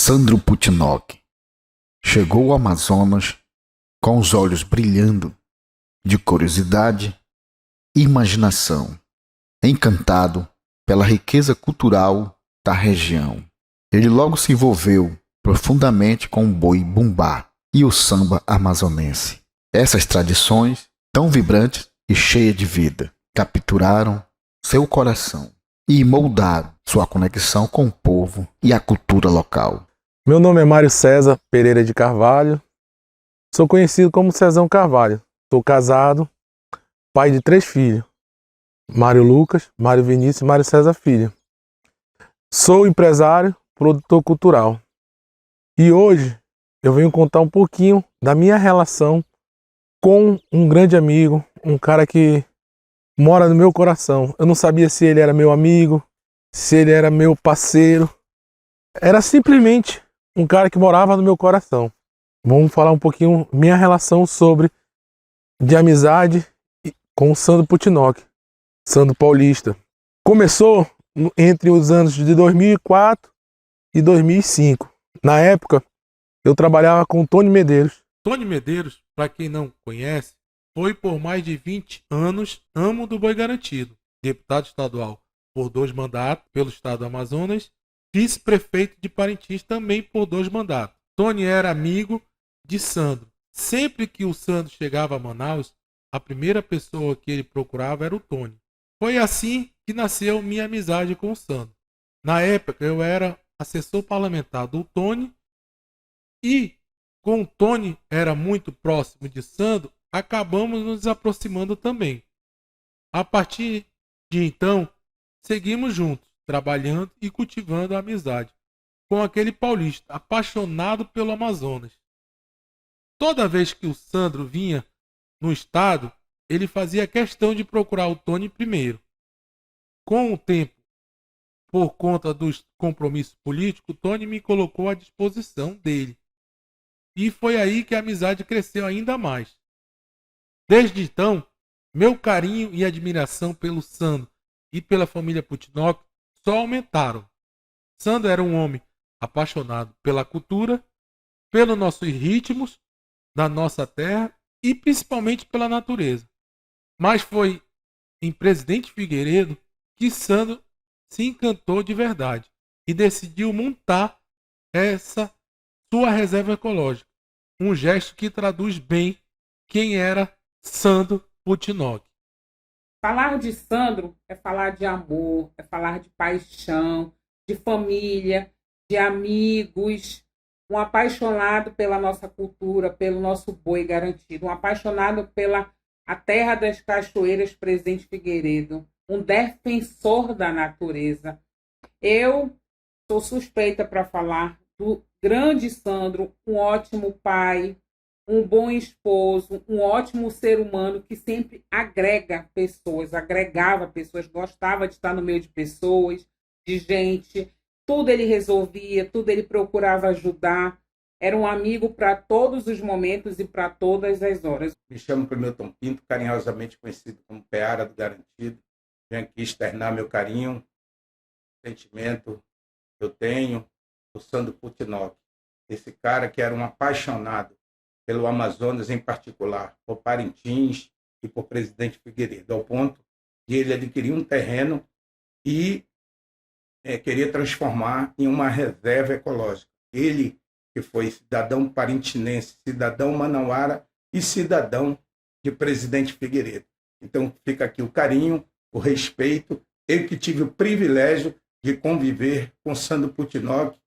Sandro Putinock chegou ao Amazonas com os olhos brilhando de curiosidade e imaginação, encantado pela riqueza cultural da região. Ele logo se envolveu profundamente com o boi-bumbá e o samba amazonense. Essas tradições, tão vibrantes e cheias de vida, capturaram seu coração e moldaram sua conexão com o povo e a cultura local. Meu nome é Mário César Pereira de Carvalho. Sou conhecido como Cezão Carvalho. Sou casado, pai de 3 filhos. Mário Lucas, Mário Vinícius e Mário César Filho. Sou empresário, produtor cultural. E hoje eu venho contar um pouquinho da minha relação com um grande amigo, um cara que mora no meu coração. Eu não sabia se ele era meu amigo, se ele era meu parceiro. Era simplesmente um cara que morava no meu coração. Vamos falar um pouquinho minha relação de amizade com o Sandro Putinock, Sandro Paulista. Começou entre os anos de 2004 e 2005. Na época, eu trabalhava com o Tony Medeiros. Tony Medeiros, para quem não conhece, foi por mais de 20 anos amo do boi garantido, deputado estadual por 2 mandatos pelo estado do Amazonas, vice-prefeito de Parintins também por 2 mandatos. Tony era amigo de Sandro. Sempre que o Sandro chegava a Manaus, a primeira pessoa que ele procurava era o Tony. Foi assim que nasceu minha amizade com o Sandro. Na época eu era assessor parlamentar do Tony e, com o Tony era muito próximo de Sandro, acabamos nos aproximando também. A partir de então, seguimos juntos, trabalhando e cultivando a amizade com aquele paulista apaixonado pelo Amazonas. Toda vez que o Sandro vinha no estado, ele fazia questão de procurar o Tony primeiro. Com o tempo, por conta dos compromissos políticos, o Tony me colocou à disposição dele. E foi aí que a amizade cresceu ainda mais. Desde então, meu carinho e admiração pelo Sandro e pela família Putinock só aumentaram. Sandro era um homem apaixonado pela cultura, pelos nossos ritmos, da nossa terra e principalmente pela natureza. Mas foi em Presidente Figueiredo que Sandro se encantou de verdade e decidiu montar essa sua reserva ecológica. Um gesto que traduz bem quem era Sandro Putinock. Falar de Sandro é falar de amor, é falar de paixão, de família, de amigos, um apaixonado pela nossa cultura, pelo nosso boi garantido, um apaixonado pela a terra das cachoeiras Presidente Figueiredo, um defensor da natureza. Eu sou suspeita para falar do grande Sandro, um ótimo pai, um bom esposo, um ótimo ser humano que sempre agrega pessoas, agregava pessoas, gostava de estar no meio de pessoas, de gente. Tudo ele resolvia, tudo ele procurava ajudar. Era um amigo para todos os momentos e para todas as horas. Me chamo Milton Pinto, carinhosamente conhecido como Peara do Garantido. Venho aqui externar meu carinho, sentimento que eu tenho por Sandro Putinock. Esse cara que era um apaixonado pelo Amazonas, em particular, por Parintins e por Presidente Figueiredo, ao ponto de ele adquirir um terreno e queria transformar em uma reserva ecológica. Ele, que foi cidadão parintinense, cidadão manauara e cidadão de Presidente Figueiredo. Então fica aqui o carinho, o respeito. Eu que tive o privilégio de conviver com Sandro Putinock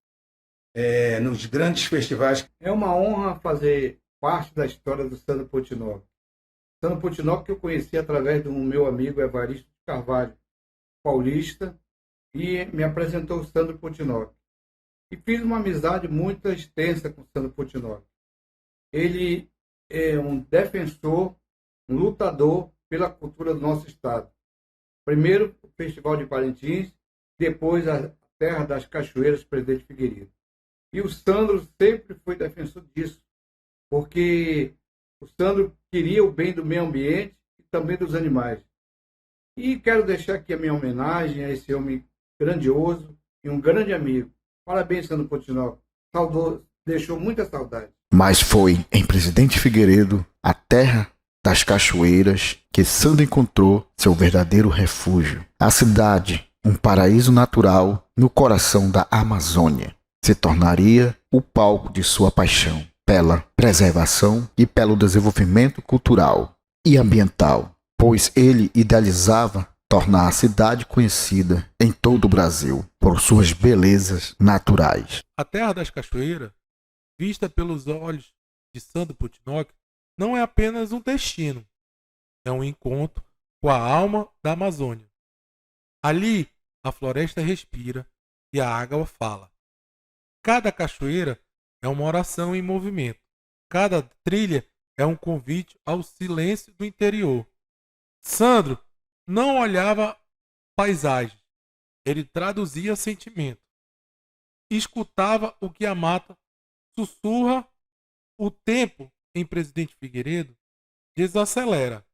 nos grandes festivais. É uma honra fazer parte da história do Sandro Putinock. Sandro Putinock que eu conheci através do meu amigo Evaristo Carvalho, paulista, e me apresentou o Sandro Putinock. E fiz uma amizade muito extensa com o Sandro Putinock. Ele é um defensor, um lutador pela cultura do nosso estado. Primeiro o Festival de Parintins, depois a Terra das Cachoeiras Presidente Figueiredo. E o Sandro sempre foi defensor disso, porque o Sandro queria o bem do meio ambiente e também dos animais. E quero deixar aqui a minha homenagem a esse homem grandioso e um grande amigo. Parabéns, Sandro Putinock. deixou muita saudade. Mas foi em Presidente Figueiredo, a terra das cachoeiras, que Sandro encontrou seu verdadeiro refúgio. A cidade, um paraíso natural no coração da Amazônia, se tornaria o palco de sua paixão pela preservação e pelo desenvolvimento cultural e ambiental, pois ele idealizava tornar a cidade conhecida em todo o Brasil por suas belezas naturais. A Terra das Cachoeiras, vista pelos olhos de Sandro Poutinocchio, não é apenas um destino, é um encontro com a alma da Amazônia. Ali, a floresta respira e a água fala. Cada cachoeira é uma oração em movimento. Cada trilha é um convite ao silêncio do interior. Sandro não olhava paisagem, ele traduzia sentimento. Escutava o que a mata sussurra. O tempo em Presidente Figueiredo desacelera.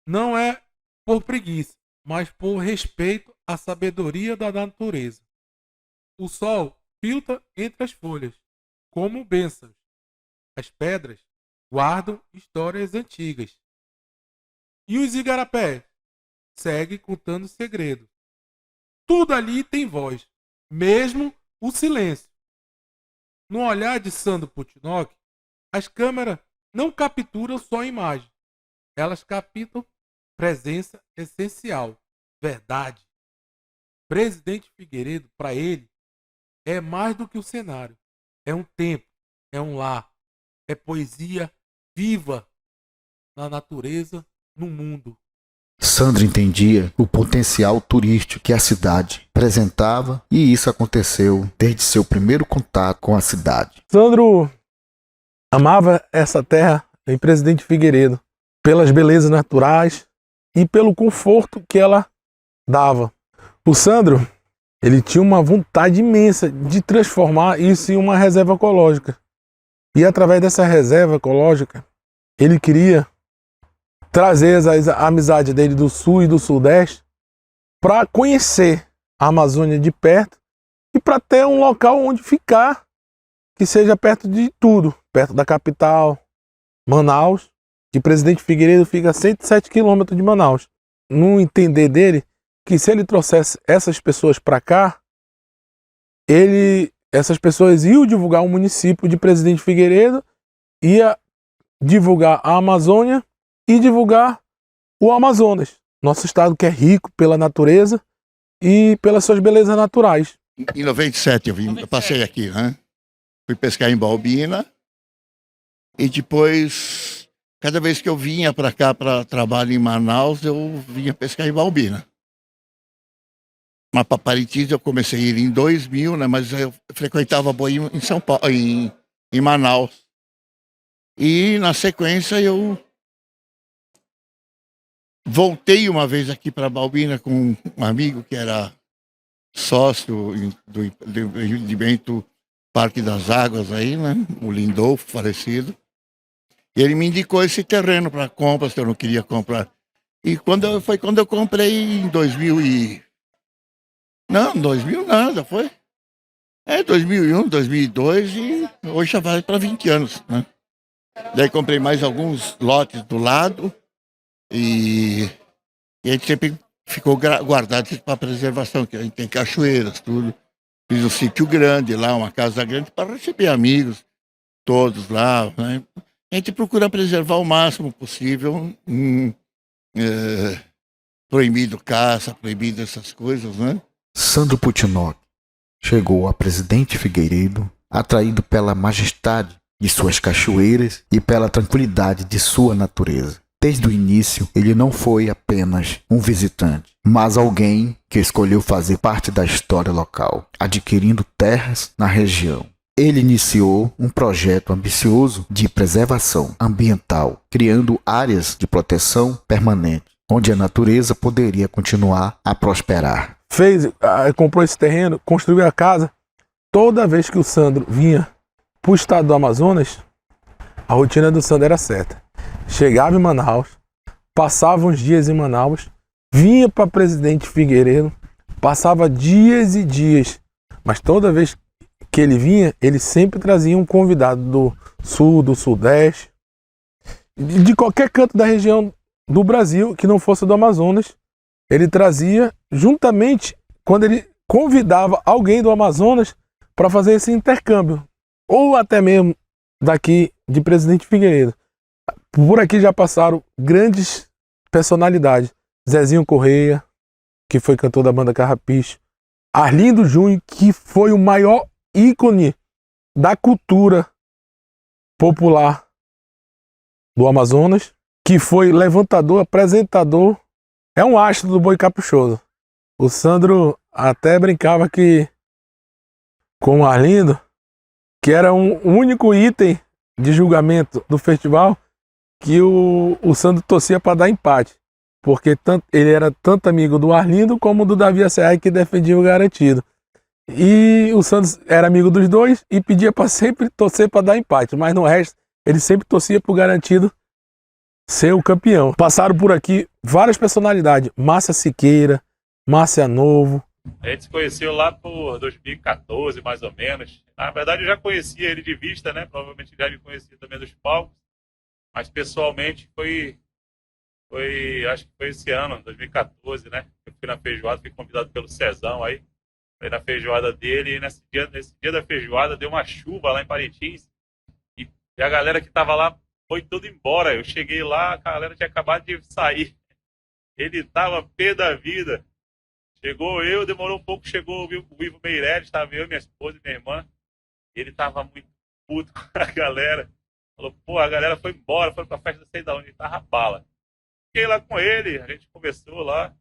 Não é por preguiça, mas por respeito à sabedoria da natureza. O sol filtra entre as folhas, como bênçãos. As pedras guardam histórias antigas. E os igarapés seguem contando segredos. Tudo ali tem voz, mesmo o silêncio. No olhar de Sandro Poutinocchio, as câmeras não capturam só a imagem. Elas captam presença essencial, verdade. Presidente Figueiredo, para ele, é mais do que um cenário. É um tempo, é um lar, é poesia viva na natureza, no mundo. Sandro entendia o potencial turístico que a cidade apresentava e isso aconteceu desde seu primeiro contato com a cidade. Sandro amava essa terra em Presidente Figueiredo pelas belezas naturais e pelo conforto que ela dava. O Sandro, ele tinha uma vontade imensa de transformar isso em uma reserva ecológica. E através dessa reserva ecológica, ele queria trazer a amizade dele do sul e do sudeste para conhecer a Amazônia de perto e para ter um local onde ficar que seja perto de tudo, perto da capital, Manaus, que Presidente Figueiredo fica a 107 quilômetros de Manaus. No entender dele, que se ele trouxesse essas pessoas para cá, essas pessoas iam divulgar o município de Presidente Figueiredo, ia divulgar a Amazônia e divulgar o Amazonas, nosso estado que é rico pela natureza e pelas suas belezas naturais. Em 97 eu passei aqui, né? Fui pescar em Balbina e depois, cada vez que eu vinha para cá para trabalho em Manaus, eu vinha pescar em Balbina. Mas para Parintins eu comecei a ir em 2000, né? Mas eu frequentava boi em São Paulo, em Manaus. E na sequência eu voltei uma vez aqui para Balbina com um amigo que era sócio do empreendimento Parque das Águas aí, né? O Lindolfo, falecido. E ele me indicou esse terreno para compra, se eu não queria comprar. E foi quando eu comprei em 2000 Não, 2000 nada, foi? 2001, 2002 e hoje já vai para 20 anos, né? Daí comprei mais alguns lotes do lado e a gente sempre ficou guardado para preservação, que a gente tem cachoeiras, tudo. Fiz um sítio grande lá, uma casa grande para receber amigos, todos lá, né? A gente procura preservar o máximo possível, proibido caça, proibido essas coisas, né? Sandro Poutinocchio chegou a Presidente Figueiredo atraído pela majestade de suas cachoeiras e pela tranquilidade de sua natureza. Desde o início, ele não foi apenas um visitante, mas alguém que escolheu fazer parte da história local, adquirindo terras na região. Ele iniciou um projeto ambicioso de preservação ambiental, criando áreas de proteção permanente, onde a natureza poderia continuar a prosperar. Comprou esse terreno, construiu a casa. Toda vez que o Sandro vinha para o estado do Amazonas, a rotina do Sandro era certa. Chegava em Manaus, passava uns dias em Manaus, vinha para Presidente Figueiredo, passava dias e dias, mas toda vez que ele vinha, ele sempre trazia um convidado do sul, do sudeste, de qualquer canto da região do Brasil que não fosse do Amazonas. Ele trazia juntamente quando ele convidava alguém do Amazonas para fazer esse intercâmbio, ou até mesmo daqui de Presidente Figueiredo. Por aqui já passaram grandes personalidades. Zezinho Correia, que foi cantor da banda Carrapicho. Arlindo Júnior, que foi o maior ícone da cultura popular do Amazonas, que foi levantador, apresentador, é um astro do boi caprichoso. O Sandro até brincava que com o Arlindo, que era um único item de julgamento do festival, que o Sandro torcia para dar empate, porque ele era tanto amigo do Arlindo como do Davi Acerrai, que defendia o garantido. E o Santos era amigo dos dois e pedia para sempre torcer para dar empate, mas no resto ele sempre torcia para o garantido ser o campeão. Passaram por aqui várias personalidades: Márcia Siqueira, Márcia Novo. A gente se conheceu lá por 2014, mais ou menos. Na verdade, eu já conhecia ele de vista, né? Provavelmente já me conhecia também dos palcos. Mas pessoalmente acho que foi esse ano, 2014, né? Eu fui na feijoada, fui convidado pelo Cezão aí. Fui na feijoada dele e nesse dia da feijoada deu uma chuva lá em Parintins. E a galera que tava lá foi tudo embora. Eu cheguei lá, a galera tinha acabado de sair. Ele tava pé da vida. Chegou eu, demorou um pouco, chegou o Ivo Meirelles, estava eu, minha esposa e minha irmã. Ele tava muito puto com a galera. Falou, pô, a galera foi embora, foi pra festa, não sei de onde, tava bala. Fiquei lá com ele, a gente conversou lá.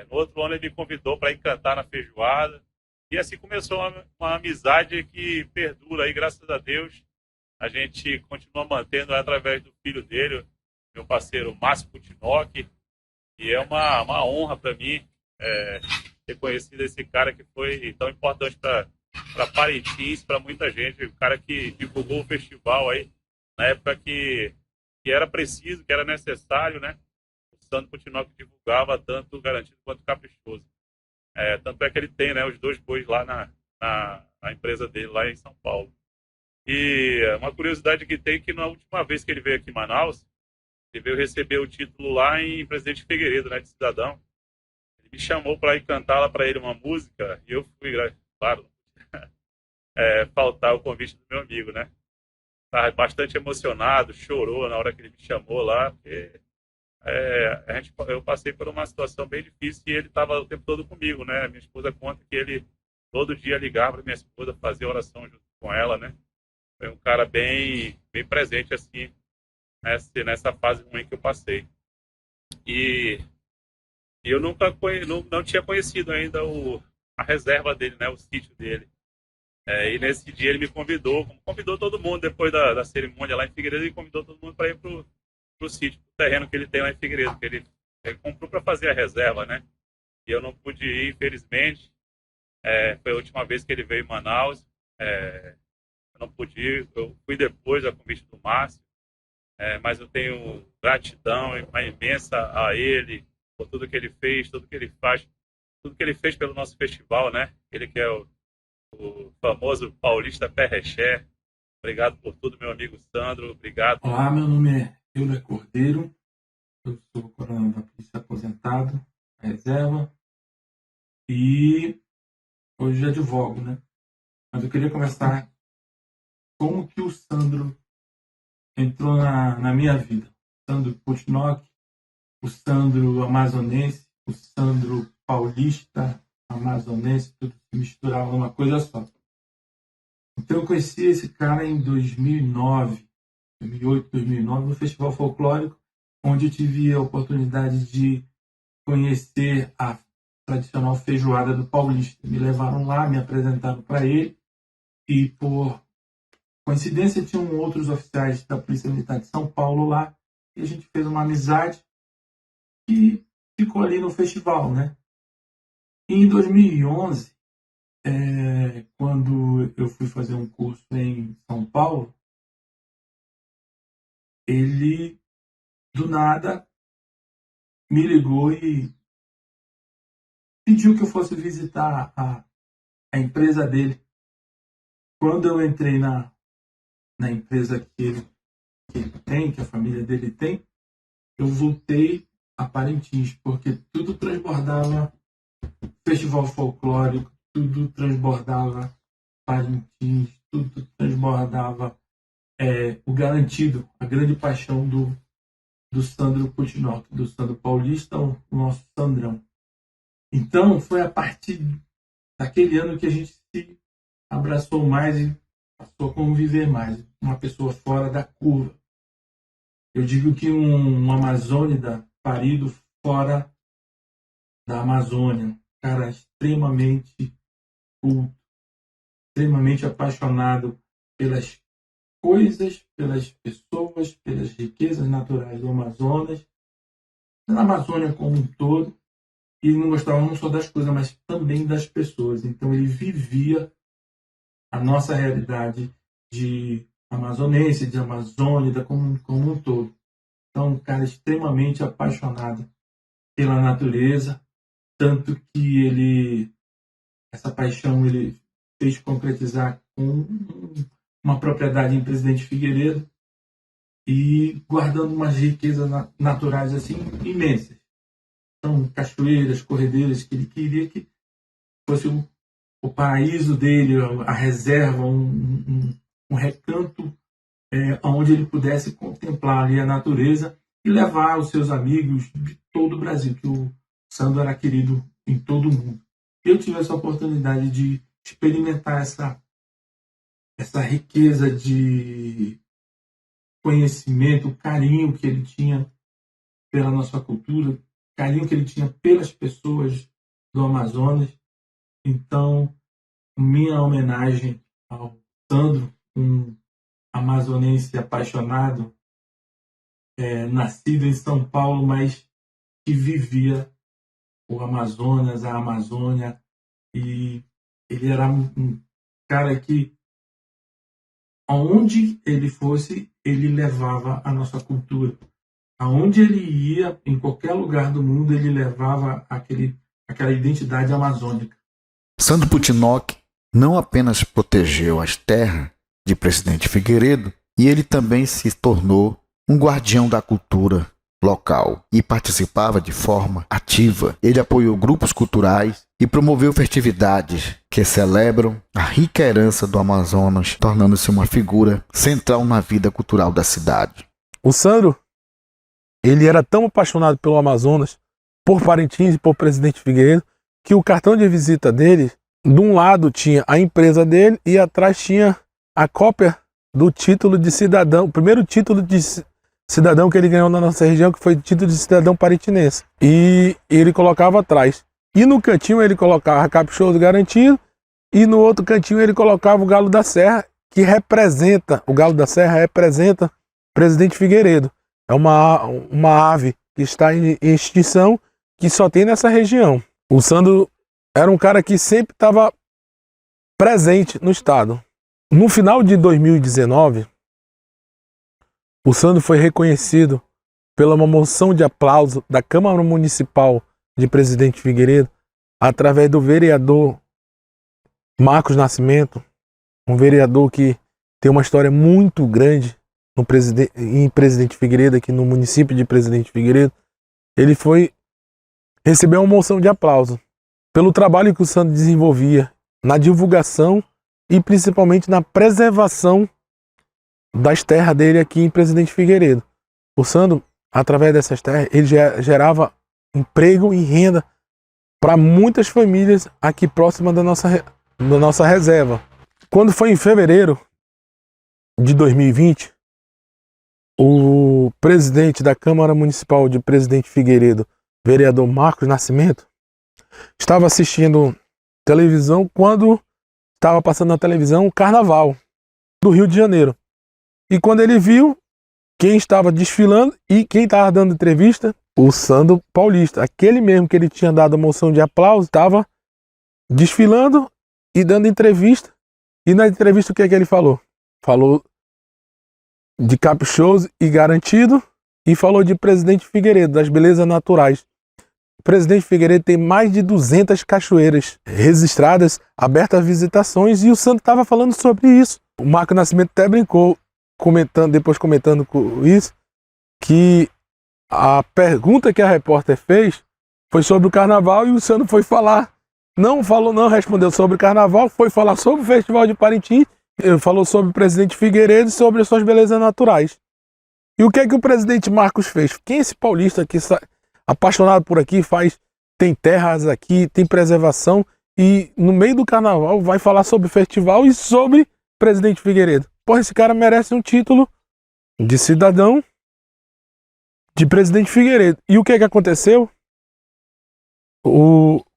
No outro ano ele me convidou para ir cantar na feijoada. E assim começou uma amizade que perdura aí, graças a Deus. A gente continua mantendo através do filho dele, meu parceiro Márcio Putinock. E é uma honra para mim ter conhecido esse cara que foi tão importante para Parintins, para muita gente. O cara que divulgou o festival aí na época que era preciso, que era necessário, né? O Sandro Putinock divulgava tanto o Garantido quanto o Caprichoso. Tanto é que ele tem, né, os dois bois lá na empresa dele, lá em São Paulo. E uma curiosidade que tem, que na última vez que ele veio aqui em Manaus, ele veio receber o título lá em Presidente Figueiredo, né, de cidadão. Ele me chamou para ir cantar lá para ele uma música, e eu fui, claro, faltar o convite do meu amigo, né? Estava bastante emocionado, chorou na hora que ele me chamou lá, porque eu passei por uma situação bem difícil e ele estava o tempo todo comigo, né? Minha esposa conta que ele todo dia ligava para minha esposa, fazia oração junto com ela, né? Foi um cara bem presente, assim, nessa fase ruim que eu passei. E eu nunca não tinha conhecido ainda a reserva dele, né? O sítio dele. E nesse dia ele me convidou, como convidou todo mundo depois da cerimônia lá em Figueiredo, ele convidou todo mundo para ir pro sítio, pro terreno que ele tem lá em Figueiredo, que ele comprou para fazer a reserva, né? E eu não pude ir, infelizmente. Foi a última vez que ele veio em Manaus. Eu não pude ir, eu fui depois a convite do Márcio, mas eu tenho gratidão uma imensa a ele por tudo que ele fez, tudo que ele faz, tudo que ele fez pelo nosso festival, né? Ele que é o famoso paulista Perreché. Obrigado por tudo, meu amigo Sandro. Obrigado. Olá, meu nome é Euler Cordeiro. Eu sou coronel da Polícia aposentado, reserva. E hoje advogo, né? Mas eu queria conversar como que o Sandro entrou na minha vida. O Sandro Putinock, o Sandro amazonense, o Sandro paulista, amazonense, tudo se misturava numa coisa só. Então eu conheci esse cara em 2008, 2009, no Festival Folclórico, onde eu tive a oportunidade de conhecer a tradicional feijoada do Paulista. Me levaram lá, me apresentaram para ele, e por coincidência tinham outros oficiais da Polícia Militar de São Paulo lá, e a gente fez uma amizade que ficou ali no festival, né? E em 2011, quando eu fui fazer um curso em São Paulo, ele, do nada, me ligou e pediu que eu fosse visitar a empresa dele quando eu entrei na empresa que ele tem, que a família dele tem, eu voltei a Parintins, porque tudo transbordava festival folclórico, tudo transbordava Parintins, tudo transbordava o Garantido, a grande paixão do Sandro Putinok, do Sandro Paulista, o nosso Sandrão. Então, foi a partir daquele ano que a gente se abraçou mais e passou a conviver mais. Uma pessoa fora da curva. Eu digo que um amazônida parido fora da Amazônia. Cara extremamente culto, extremamente apaixonado pelas coisas, pelas pessoas, pelas riquezas naturais do Amazonas, da Amazônia como um todo, e não gostava não só das coisas, mas também das pessoas. Então ele vivia a nossa realidade de amazonense, de amazônida como um todo. Então um cara extremamente apaixonado pela natureza, tanto que essa paixão ele fez concretizar com uma propriedade em Presidente Figueiredo e guardando umas riquezas naturais assim imensas. Então, cachoeiras, corredeiras, que ele queria que fosse o paraíso dele, a reserva, um recanto onde ele pudesse contemplar ali a natureza e levar os seus amigos de todo o Brasil, que o Sandro era querido em todo o mundo. Eu tive essa oportunidade de experimentar essa riqueza de conhecimento, o carinho que ele tinha pela nossa cultura, o carinho que ele tinha pelas pessoas do Amazonas. Então, minha homenagem ao Sandro, um amazonense apaixonado, nascido em São Paulo, mas que vivia o Amazonas, a Amazônia, e ele era um cara que, aonde ele fosse, ele levava a nossa cultura. Aonde ele ia, em qualquer lugar do mundo, ele levava aquela identidade amazônica. Sandro Putinok não apenas protegeu as terras de Presidente Figueiredo, e ele também se tornou um guardião da cultura local e participava de forma ativa. Ele apoiou grupos culturais e promoveu festividades que celebram a rica herança do Amazonas, tornando-se uma figura central na vida cultural da cidade. O Sandro, ele era tão apaixonado pelo Amazonas, por Parintins e por Presidente Figueiredo, que o cartão de visita dele, de um lado tinha a empresa dele e atrás tinha a cópia do título de cidadão, o primeiro título de cidadão que ele ganhou na nossa região, que foi o título de cidadão parintinense. E ele colocava atrás. E no cantinho ele colocava Caprichoso Garantido, e no outro cantinho ele colocava o Galo da Serra, que representa, o Galo da Serra representa Presidente Figueiredo. É uma ave que está em extinção, que só tem nessa região. O Sandro era um cara que sempre estava presente no estado. No final de 2019, o Sandro foi reconhecido pela uma moção de aplauso da Câmara Municipal de Presidente Figueiredo, através do vereador Marcos Nascimento, um vereador que tem uma história muito grande em Presidente Figueiredo, aqui no município de Presidente Figueiredo. Ele recebeu uma moção de aplauso pelo trabalho que o Sandro desenvolvia na divulgação e principalmente na preservação das terras dele aqui em Presidente Figueiredo. O Sandro, através dessas terras, ele gerava emprego e renda para muitas famílias aqui próximas da nossa reserva. Quando foi em fevereiro de 2020, o presidente da Câmara Municipal de Presidente Figueiredo, vereador Marcos Nascimento, estava assistindo televisão quando estava passando na televisão o Carnaval do Rio de Janeiro. E quando ele viu quem estava desfilando e quem estava dando entrevista, o Sandro Paulista, aquele mesmo que ele tinha dado a moção de aplauso, estava desfilando e dando entrevista. E na entrevista o que é que ele falou? Falou de Caprichoso e Garantido e falou de Presidente Figueiredo, das belezas naturais. Presidente Figueiredo tem mais de 200 cachoeiras registradas, abertas a visitações, e o Sandro estava falando sobre isso. O Marco Nascimento até brincou, depois comentando com isso, que a pergunta que a repórter fez foi sobre o carnaval e o Sandro foi falar. Não respondeu sobre o carnaval, foi falar sobre o Festival de Parintins, falou sobre o presidente Figueiredo e sobre as suas belezas naturais. E o que é que o presidente Marcos fez? Quem é esse paulista que apaixonado por aqui, tem terras aqui, tem preservação, e no meio do carnaval vai falar sobre o festival e sobre presidente Figueiredo? Porra, esse cara merece um título de cidadão de presidente Figueiredo. E o que é que aconteceu?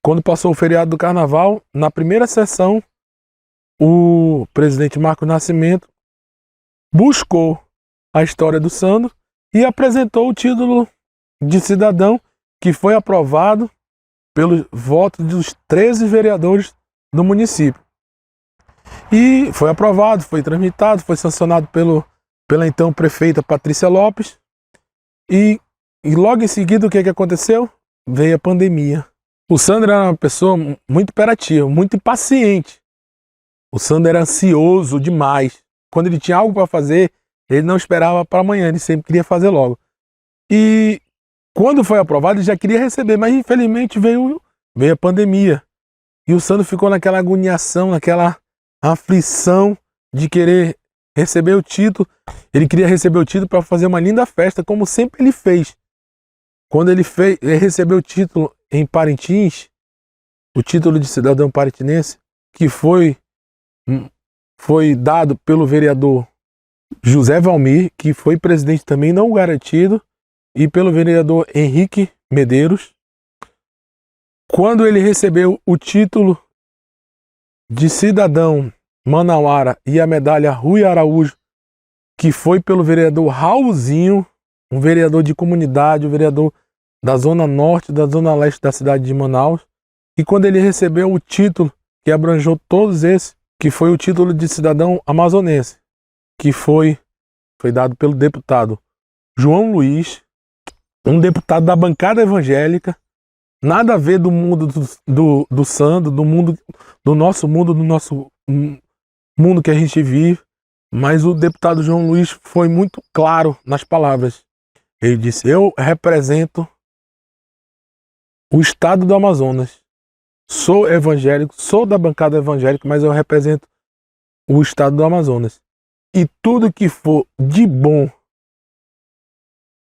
Quando passou o feriado do carnaval, na primeira sessão, o presidente Marcos Nascimento buscou a história do Sandro e apresentou o título de cidadão, que foi aprovado pelo voto dos 13 vereadores do município. E foi aprovado, foi tramitado, foi sancionado pela então prefeita Patrícia Lopes. E logo em seguida, o que aconteceu? Veio a pandemia. O Sandro era uma pessoa muito imperativa, muito impaciente. O Sandro era ansioso demais. Quando ele tinha algo para fazer, ele não esperava para amanhã, ele sempre queria fazer logo. E quando foi aprovado, ele já queria receber, mas infelizmente veio a pandemia. E o Sandro ficou naquela agoniação, naquela aflição de querer receber o título. Ele queria receber o título para fazer uma linda festa, como sempre ele fez. Quando ele recebeu o título em Parintins, o título de cidadão parintinense, que foi dado pelo vereador José Valmir, que foi presidente também não garantido, e pelo vereador Henrique Medeiros. Quando ele recebeu o título de cidadão manauara e a medalha Rui Araújo, que foi pelo vereador Raulzinho, um vereador de comunidade, um vereador da zona norte, da zona leste da cidade de Manaus. E quando ele recebeu o título que abrangeu todos esses, que foi o título de cidadão amazonense, que foi dado pelo deputado João Luiz, um deputado da bancada evangélica, nada a ver do mundo do Sandro, do nosso mundo que a gente vive, mas o deputado João Luiz foi muito claro nas palavras. Ele disse: eu represento o estado do Amazonas, sou evangélico, sou da bancada evangélica, mas eu represento o estado do Amazonas. E tudo que for de bom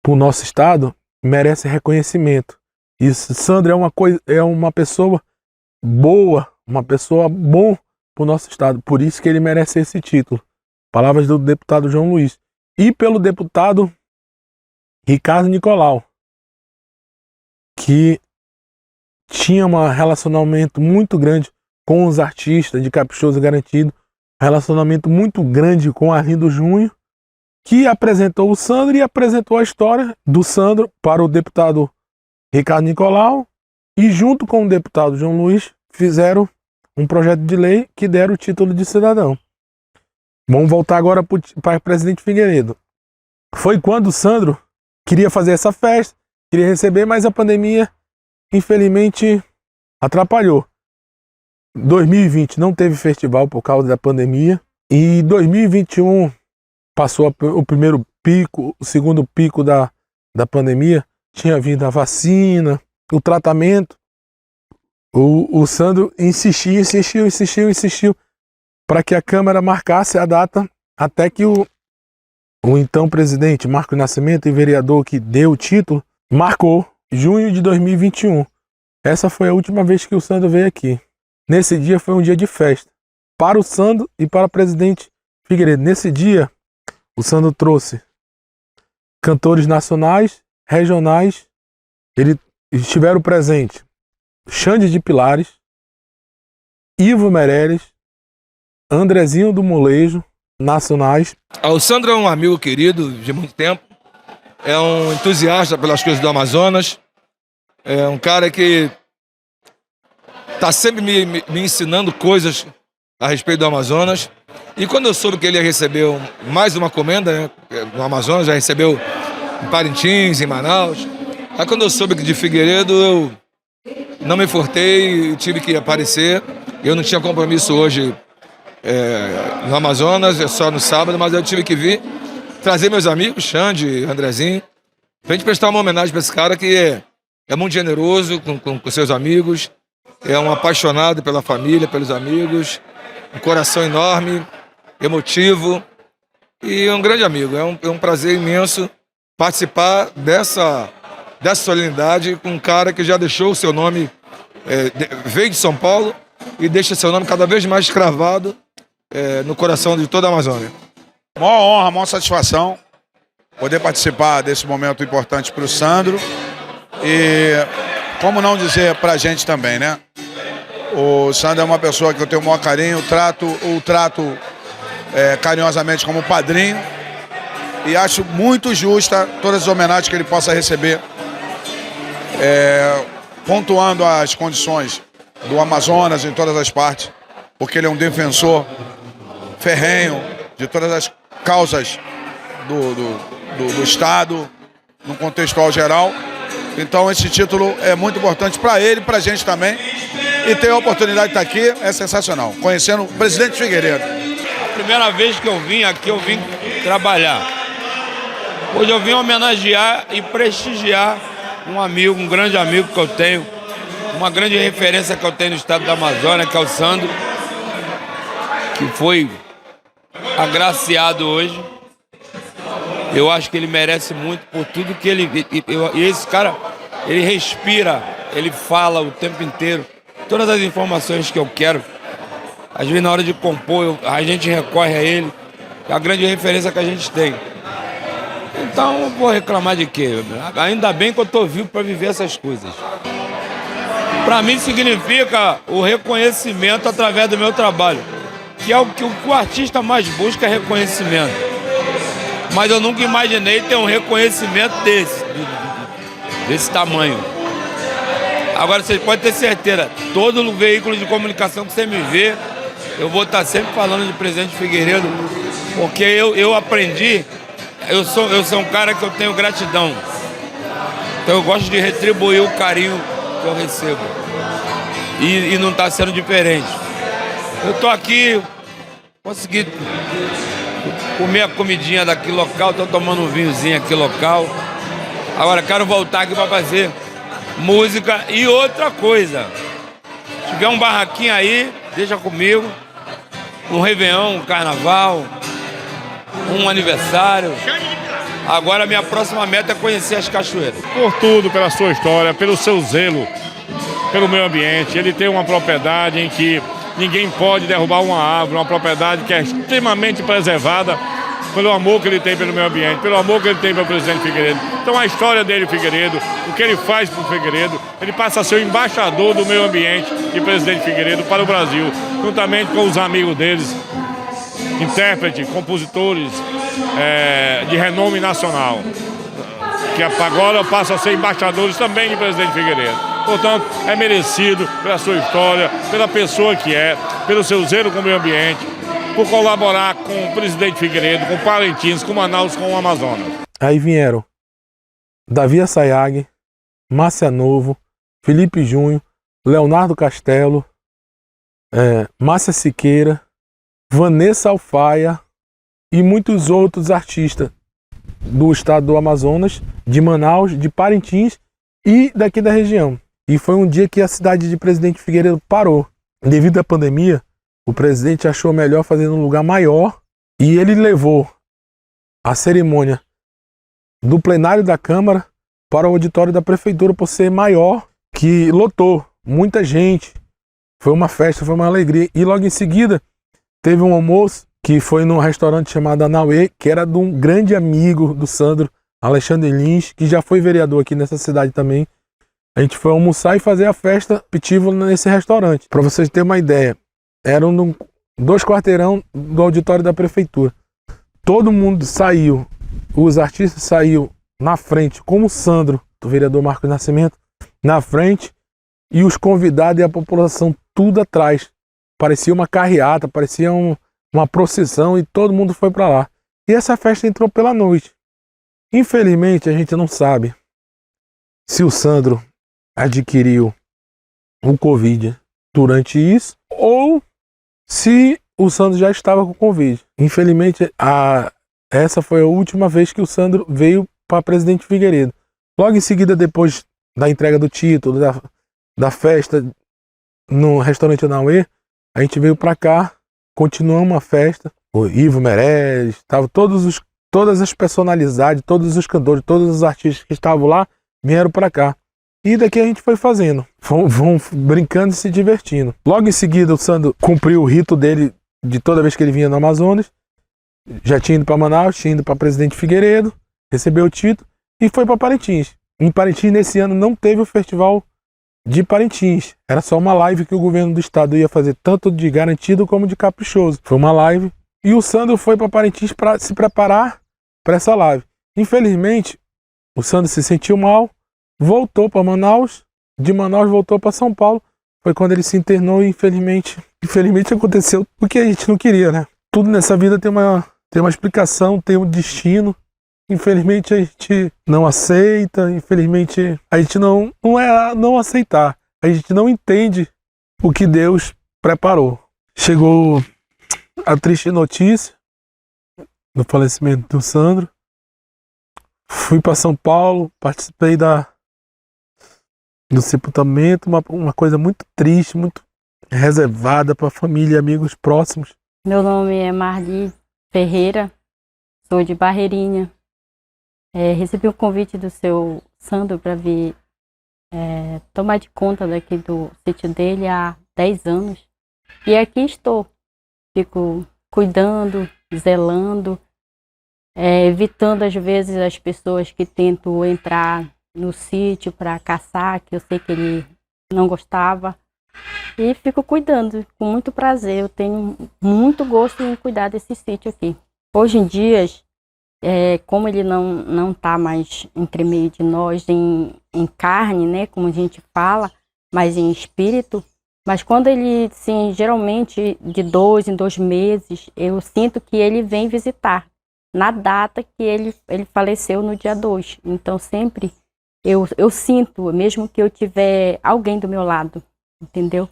para o nosso estado merece reconhecimento. E Sandro é uma pessoa boa, bom para o nosso estado. Por isso que ele merece esse título. Palavras do deputado João Luiz. E pelo deputado Ricardo Nicolau, que tinha um relacionamento muito grande com os artistas de Caprichoso Garantido, um relacionamento muito grande com Arlindo Júnior, que apresentou o Sandro e apresentou a história do Sandro para o deputado Ricardo Nicolau, e junto com o deputado João Luiz fizeram um projeto de lei que deram o título de cidadão. Vamos voltar agora para o presidente Figueiredo. Foi quando o Sandro queria fazer essa festa, queria receber, mas a pandemia infelizmente atrapalhou. 2020 não teve festival por causa da pandemia, e 2021 passou o primeiro pico, o segundo pico da pandemia, tinha vindo a vacina, o tratamento. O Sandro insistiu para que a Câmara marcasse a data, até que o então presidente Marcos Nascimento e vereador que deu o título marcou junho de 2021. Essa foi a última vez que o Sandro veio aqui. Nesse dia foi um dia de festa para o Sandro e para o presidente Figueiredo. Nesse dia, o Sandro trouxe cantores nacionais, regionais. Eles estiveram presentes Xande de Pilares, Ivo Meirelles, Andrezinho do Molejo, nacionais. O Sandro é um amigo querido de muito tempo, é um entusiasta pelas coisas do Amazonas, é um cara que está sempre me ensinando coisas a respeito do Amazonas. E quando eu soube que ele ia receber mais uma comenda, né, no Amazonas, já recebeu em Parintins, em Manaus. Aí quando eu soube que de Figueiredo, não me furtei, tive que aparecer. Eu não tinha compromisso hoje no Amazonas, é só no sábado, mas eu tive que vir trazer meus amigos, Xande, Andrezinho, pra gente prestar uma homenagem para esse cara que é muito generoso com seus amigos, é um apaixonado pela família, pelos amigos, um coração enorme, emotivo e um grande amigo. É um prazer imenso participar dessa solenidade com um cara que já deixou o seu nome, veio de São Paulo e deixa seu nome cada vez mais cravado no coração de toda a Amazônia. Maior honra, maior satisfação poder participar desse momento importante para o Sandro e como não dizer para a gente também, né? O Sandro é uma pessoa que eu tenho o maior carinho, o trato carinhosamente como padrinho e acho muito justa todas as homenagens que ele possa receber, pontuando as condições do Amazonas em todas as partes, porque ele é um defensor ferrenho de todas as causas do Estado, no contexto geral. Então esse título é muito importante para ele, para a gente também. E ter a oportunidade de estar aqui é sensacional, conhecendo o presidente Figueiredo. A primeira vez que eu vim aqui, eu vim trabalhar. Hoje eu vim homenagear e prestigiar um amigo, um grande amigo que eu tenho, uma grande referência que eu tenho no estado da Amazônia, que é o Sandro, que foi agraciado hoje. Eu acho que ele merece muito por tudo que ele... E esse cara, ele respira, ele fala o tempo inteiro. Todas as informações que eu quero, às vezes na hora de compor, a gente recorre a ele. É a grande referência que a gente tem. Então, eu vou reclamar de quê? Ainda bem que eu estou vivo para viver essas coisas. Para mim significa o reconhecimento através do meu trabalho, que é o que o artista mais busca, é reconhecimento. Mas eu nunca imaginei ter um reconhecimento desse tamanho. Agora vocês podem ter certeza, todo veículo de comunicação que você me vê, eu vou estar sempre falando de presidente Figueiredo, porque eu aprendi, eu sou um cara que eu tenho gratidão. Então eu gosto de retribuir o carinho que eu recebo. E não está sendo diferente. Eu estou aqui, consegui comer a comidinha daqui local, estou tomando um vinhozinho aqui local. Agora quero voltar aqui para fazer música e outra coisa. Se tiver um barraquinho aí, deixa comigo. Um Réveillon, um Carnaval, um aniversário. Agora minha próxima meta é conhecer as cachoeiras. Por tudo, pela sua história, pelo seu zelo, pelo meio ambiente. Ele tem uma propriedade em que ninguém pode derrubar uma árvore, uma propriedade que é extremamente preservada pelo amor que ele tem pelo meio ambiente, pelo amor que ele tem pelo presidente Figueiredo. Então a história dele, Figueiredo, o que ele faz para o Figueiredo, ele passa a ser o embaixador do meio ambiente e presidente Figueiredo para o Brasil, juntamente com os amigos deles, intérpretes, compositores de renome nacional, que agora passam a ser embaixadores também de presidente Figueiredo. Portanto, é merecido pela sua história, pela pessoa que é, pelo seu zelo com o meio ambiente, por colaborar com o presidente Figueiredo, com Parintins, com Manaus, com o Amazonas. Aí vieram Davi Assayag, Márcia Novo, Felipe Junho, Leonardo Castelo, Márcia Siqueira, Vanessa Alfaia e muitos outros artistas do estado do Amazonas, de Manaus, de Parintins e daqui da região. E foi um dia que a cidade de Presidente Figueiredo parou. Devido à pandemia, o presidente achou melhor fazer num lugar maior e ele levou a cerimônia do plenário da Câmara para o auditório da Prefeitura por ser maior, que lotou muita gente. Foi uma festa, foi uma alegria. E logo em seguida teve um almoço que foi num restaurante chamado Anauê, que era de um grande amigo do Sandro, Alexandre Lins, que já foi vereador aqui nessa cidade também. A gente foi almoçar e fazer a festa aperitivo nesse restaurante. Para vocês terem uma ideia, eram 2 quarteirão do auditório da prefeitura. Todo mundo saiu, os artistas saíram na frente, como o Sandro, do vereador Marcos Nascimento, na frente, e os convidados e a população tudo atrás. Parecia uma carreata, parecia uma procissão e todo mundo foi para lá. E essa festa entrou pela noite. Infelizmente, a gente não sabe se o Sandro adquiriu o Covid durante isso, ou se o Sandro já estava com Covid. Infelizmente, essa foi a última vez que o Sandro veio para Presidente Figueiredo. Logo em seguida, depois da entrega do título, da festa no restaurante Anauê, a gente veio para cá, continuamos a festa. O Ivo Meirelles, todas as personalidades, todos os cantores, todos os artistas que estavam lá vieram para cá. E daqui a gente foi fazendo, vão brincando e se divertindo. Logo em seguida, o Sandro cumpriu o rito dele de toda vez que ele vinha no Amazonas. Já tinha ido para Manaus, tinha ido para Presidente Figueiredo, recebeu o título e foi para Parintins. Em Parintins, nesse ano, não teve o festival de Parintins. Era só uma live que o governo do estado ia fazer, tanto de garantido como de caprichoso. Foi uma live e o Sandro foi para Parintins para se preparar para essa live. Infelizmente, o Sandro se sentiu mal, voltou para Manaus, de Manaus voltou para São Paulo. Foi quando ele se internou e infelizmente aconteceu o que a gente não queria, né? Tudo nessa vida tem uma explicação, tem um destino. Infelizmente a gente não aceita, infelizmente a gente não é não aceitar. A gente não entende o que Deus preparou. Chegou a triste notícia do falecimento do Sandro. Fui para São Paulo, participei do sepultamento, uma coisa muito triste, muito reservada para a família e amigos próximos. Meu nome é Marli Ferreira, sou de Barreirinha. Recebi o convite do seu Sandro para vir tomar de conta daqui do sítio dele há 10 anos. E aqui estou, fico cuidando, zelando, evitando às vezes as pessoas que tentam entrar no sítio para caçar, que eu sei que ele não gostava. E fico cuidando com muito prazer. Eu tenho muito gosto em cuidar desse sítio aqui. Hoje em dia, como ele não está mais entre meio de nós em carne, né, como a gente fala, mas em espírito. Mas quando ele, sim, geralmente de 2 em 2 meses, eu sinto que ele vem visitar na data que ele faleceu, no dia 2. Então sempre eu sinto, mesmo que eu tiver alguém do meu lado, entendeu?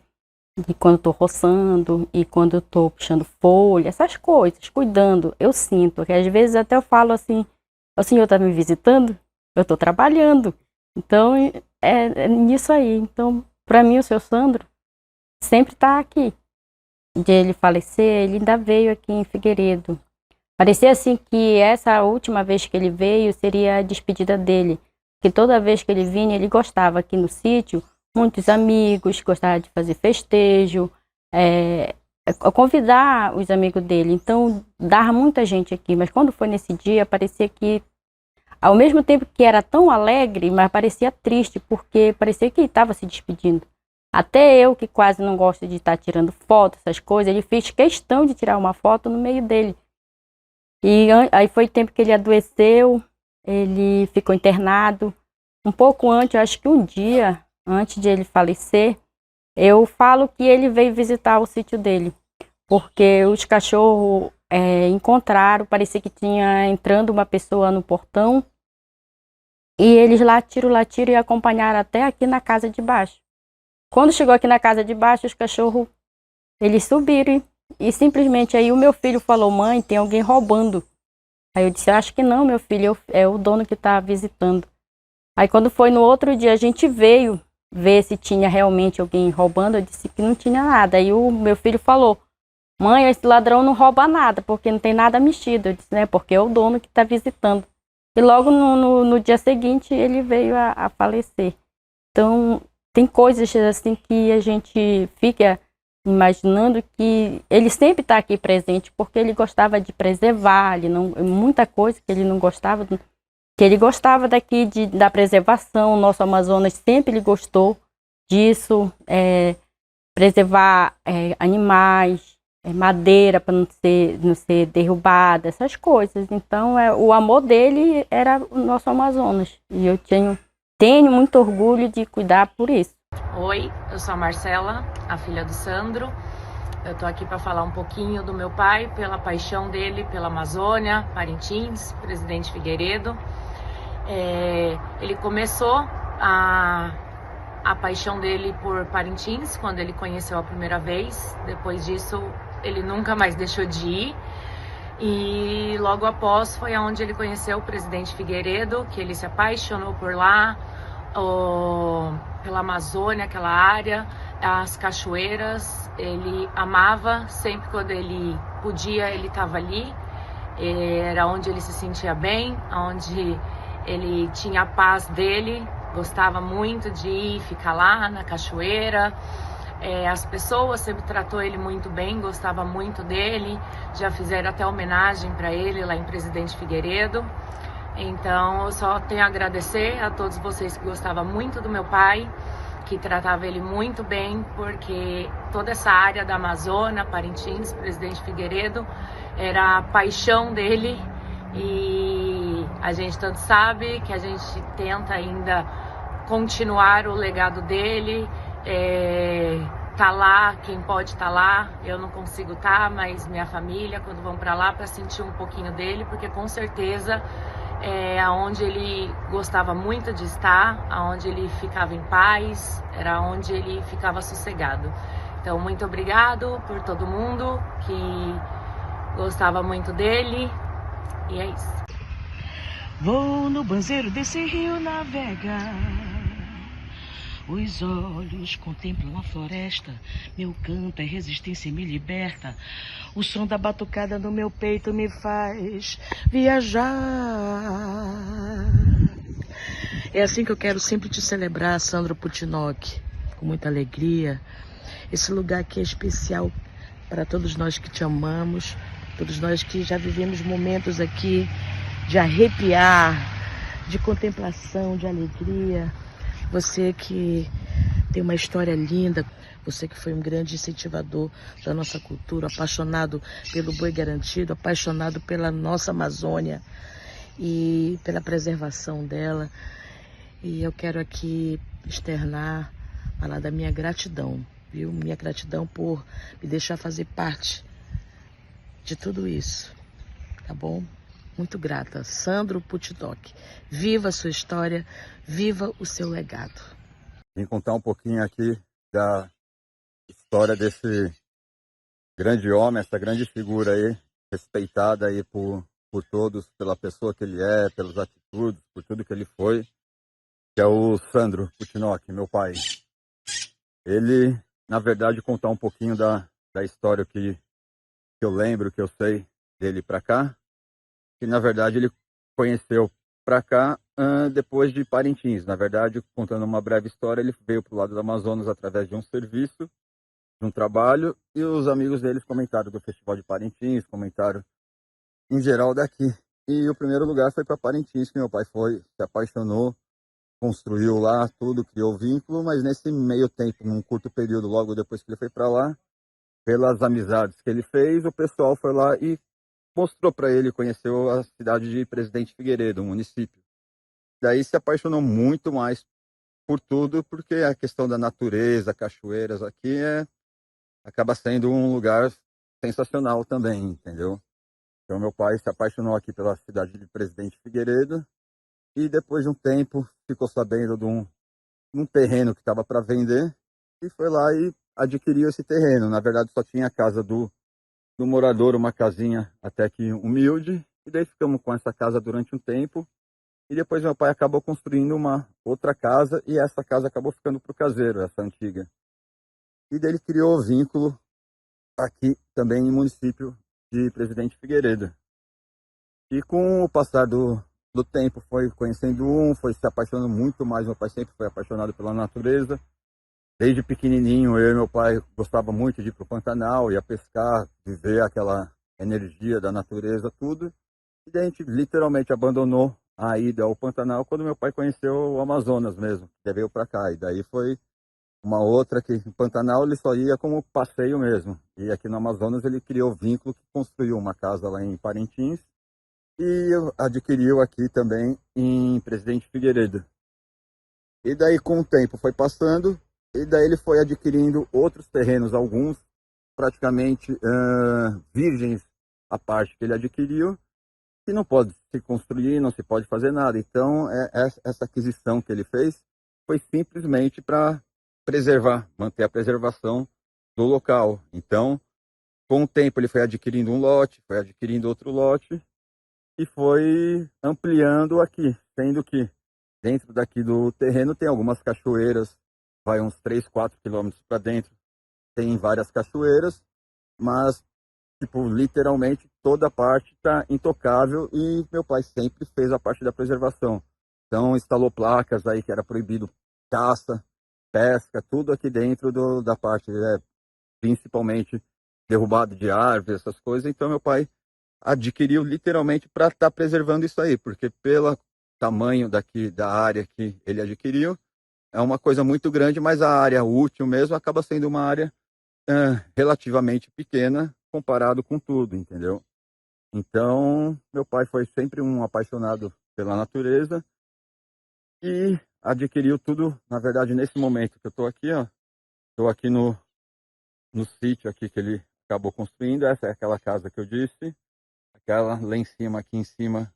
E quando eu tô roçando, e quando eu tô puxando folha, essas coisas, cuidando, eu sinto. Que às vezes até eu falo assim, o senhor tá me visitando? Eu tô trabalhando. Então, é nisso aí. Então, para mim, o seu Sandro sempre tá aqui. De ele falecer, ele ainda veio aqui em Figueiredo. Parecia assim que essa última vez que ele veio seria a despedida dele. Que toda vez que ele vinha, ele gostava aqui no sítio, muitos amigos, gostava de fazer festejo, convidar os amigos dele. Então, dava muita gente aqui. Mas quando foi nesse dia, parecia que, ao mesmo tempo que era tão alegre, mas parecia triste, porque parecia que ele estava se despedindo. Até eu, que quase não gosto de estar tirando foto, essas coisas, ele fez questão de tirar uma foto no meio dele. E aí foi o tempo que ele adoeceu, ele ficou internado. Um pouco antes, acho que um dia antes de ele falecer, eu falo que ele veio visitar o sítio dele, porque os cachorros encontraram, parecia que tinha entrando uma pessoa no portão, e eles latiram e acompanharam até aqui na casa de baixo. Quando chegou aqui na casa de baixo, os cachorros, eles subiram e simplesmente aí o meu filho falou: mãe, tem alguém roubando. Aí eu disse: acho que não, meu filho, é o dono que está visitando. Aí quando foi no outro dia, a gente veio ver se tinha realmente alguém roubando. Eu disse que não tinha nada. Aí o meu filho falou: mãe, esse ladrão não rouba nada, porque não tem nada mexido. Eu disse: né, porque é o dono que está visitando. E logo no dia seguinte ele veio a falecer. Então tem coisas assim que a gente fica imaginando que ele sempre está aqui presente, porque ele gostava de preservar, muita coisa que ele não gostava, que ele gostava daqui da preservação. O nosso Amazonas sempre ele gostou disso, preservar animais, madeira para não ser derrubada, essas coisas. Então o amor dele era o nosso Amazonas, e eu tenho muito orgulho de cuidar por isso. Oi, eu sou a Marcela, a filha do Sandro. Eu tô aqui para falar um pouquinho do meu pai, pela paixão dele pela Amazônia, Parintins, Presidente Figueiredo. Ele começou a a paixão dele por Parintins, quando ele conheceu a primeira vez. Depois disso, ele nunca mais deixou de ir. E logo após foi onde ele conheceu o presidente Figueiredo, que ele se apaixonou por lá, pela Amazônia, aquela área, as cachoeiras. Ele amava, sempre quando ele podia, ele estava ali. Era onde ele se sentia bem, onde ele tinha a paz dele, gostava muito de ir ficar lá na cachoeira. As pessoas sempre tratou ele muito bem, gostava muito dele, já fizeram até homenagem para ele lá em Presidente Figueiredo. Então eu só tenho a agradecer a todos vocês que gostavam muito do meu pai, que tratava ele muito bem, porque toda essa área da Amazônia, Parintins, Presidente Figueiredo, era a paixão dele. E a gente tanto sabe que a gente tenta ainda continuar o legado dele. Tá lá, quem pode tá lá, eu não consigo tá, mas minha família, quando vão para lá, para sentir um pouquinho dele, porque com certeza é aonde ele gostava muito de estar, aonde ele ficava em paz, era onde ele ficava sossegado. Então, muito obrigado por todo mundo que gostava muito dele, e é isso. Vou no banzeiro desse rio navegar, os olhos contemplam a floresta, meu canto é resistência e me liberta, o som da batucada no meu peito me faz viajar. É assim que eu quero sempre te celebrar, Sandro Putinok, com muita alegria. Esse lugar aqui é especial para todos nós que te amamos, todos nós que já vivemos momentos aqui de arrepiar, de contemplação, de alegria. Você que tem uma história linda, você que foi um grande incentivador da nossa cultura, apaixonado pelo boi garantido, apaixonado pela nossa Amazônia e pela preservação dela. E eu quero aqui externar, falar da minha gratidão, viu? Minha gratidão por me deixar fazer parte de tudo isso, tá bom? Muito grata. Sandro Putinok. Viva a sua história, viva o seu legado. Vim contar um pouquinho aqui da história desse grande homem, essa grande figura aí, respeitada aí por todos, pela pessoa que ele é, pelas atitudes, por tudo que ele foi, que é o Sandro Putinok, meu pai. Ele, na verdade, contar um pouquinho da história que eu lembro, que eu sei dele pra cá, que na verdade ele conheceu para cá depois de Parintins. Na verdade, contando uma breve história, ele veio para o lado do Amazonas através de um serviço, de um trabalho, e os amigos deles comentaram do Festival de Parintins, comentaram em geral daqui. E o primeiro lugar foi para Parintins, que meu pai foi, se apaixonou, construiu lá tudo, criou vínculo, mas nesse meio tempo, num curto período, logo depois que ele foi para lá, pelas amizades que ele fez, o pessoal foi lá e mostrou para ele, conheceu a cidade de Presidente Figueiredo, um município. Daí se apaixonou muito mais por tudo, porque a questão da natureza, cachoeiras aqui acaba sendo um lugar sensacional também, entendeu? Então meu pai se apaixonou aqui pela cidade de Presidente Figueiredo e depois de um tempo ficou sabendo de um terreno que estava para vender e foi lá e adquiriu esse terreno. Na verdade só tinha a casa do morador, uma casinha até que humilde, e daí ficamos com essa casa durante um tempo, e depois meu pai acabou construindo uma outra casa, e essa casa acabou ficando para o caseiro, essa antiga. E daí ele criou o vínculo aqui também no município de Presidente Figueiredo. E com o passar do tempo foi conhecendo foi se apaixonando muito mais, meu pai sempre foi apaixonado pela natureza. Desde pequenininho, eu e meu pai gostava muito de ir para o Pantanal, ia pescar, viver aquela energia da natureza, tudo. E daí a gente literalmente abandonou a ida ao Pantanal quando meu pai conheceu o Amazonas mesmo, que veio para cá. E daí foi uma outra que no Pantanal ele só ia como passeio mesmo. E aqui no Amazonas ele criou vínculo, que construiu uma casa lá em Parintins e adquiriu aqui também em Presidente Figueiredo. E daí com o tempo foi passando, e daí ele foi adquirindo outros terrenos, alguns praticamente virgens, a parte que ele adquiriu, que não pode se construir, não se pode fazer nada. Então, essa aquisição que ele fez foi simplesmente para preservar, manter a preservação do local. Então, com o tempo ele foi adquirindo um lote, foi adquirindo outro lote e foi ampliando aqui, sendo que dentro daqui do terreno tem algumas cachoeiras, vai uns 3, 4 quilômetros para dentro, tem várias cachoeiras, mas tipo, literalmente toda a parte está intocável e meu pai sempre fez a parte da preservação. Então instalou placas aí que era proibido caça, pesca, tudo aqui dentro da parte, principalmente derrubado de árvores, essas coisas. Então meu pai adquiriu literalmente para estar preservando isso aí, porque pelo tamanho daqui da área que ele adquiriu, é uma coisa muito grande, mas a área útil mesmo acaba sendo uma área relativamente pequena comparado com tudo, entendeu? Então, meu pai foi sempre um apaixonado pela natureza e adquiriu tudo, na verdade, nesse momento que eu estou aqui, ó, estou aqui no sítio aqui que ele acabou construindo. Essa é aquela casa que eu disse, aquela lá em cima, aqui em cima,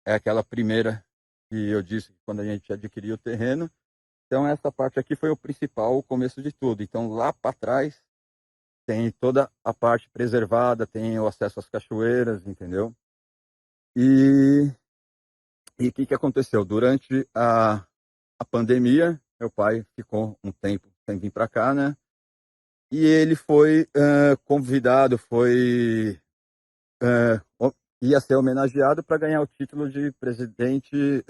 é aquela primeira que eu disse quando a gente adquiriu o terreno. Então, essa parte aqui foi o principal, o começo de tudo. Então, lá para trás, tem toda a parte preservada, tem o acesso às cachoeiras, entendeu? E o que aconteceu? Durante a pandemia, meu pai ficou um tempo sem vir para cá, né? E ele foi convidado, ia ser homenageado para ganhar o título de presidente,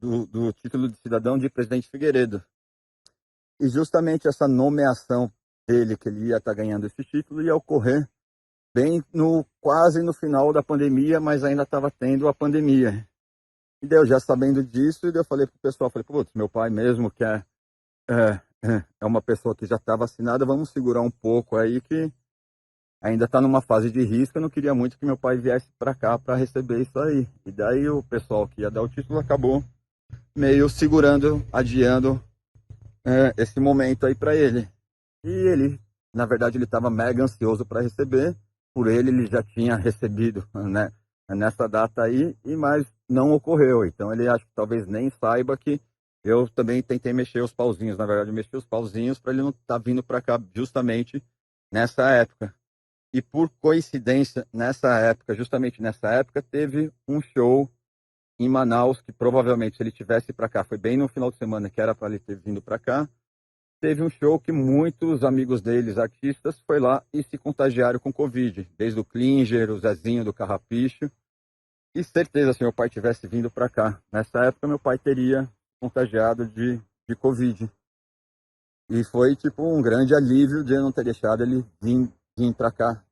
do título de cidadão de Presidente Figueiredo. E justamente essa nomeação dele, que ele ia estar ganhando esse título, ia ocorrer bem quase no final da pandemia, mas ainda estava tendo a pandemia. E daí eu já sabendo disso, eu falei pro pessoal, putz, meu pai mesmo que é uma pessoa que já está vacinada, vamos segurar um pouco aí que ainda está numa fase de risco, eu não queria muito que meu pai viesse para cá para receber isso aí. E daí o pessoal que ia dar o título acabou meio segurando, adiando esse momento aí para ele. E ele, na verdade, ele estava mega ansioso para receber. Por ele já tinha recebido, né, nessa data aí, mas não ocorreu. Então ele acho que talvez nem saiba que eu também tentei mexer os pauzinhos. Na verdade, mexi os pauzinhos para ele não estar vindo para cá justamente nessa época. E por coincidência, justamente nessa época, teve um show em Manaus que provavelmente se ele tivesse para cá, foi bem no final de semana que era para ele ter vindo para cá. Teve um show que muitos amigos deles, artistas, foi lá e se contagiaram com Covid. Desde o Klinger, o Zezinho do Carrapicho. E certeza, se meu pai tivesse vindo para cá, nessa época meu pai teria contagiado de Covid. E foi tipo um grande alívio de eu não ter deixado ele vir para cá.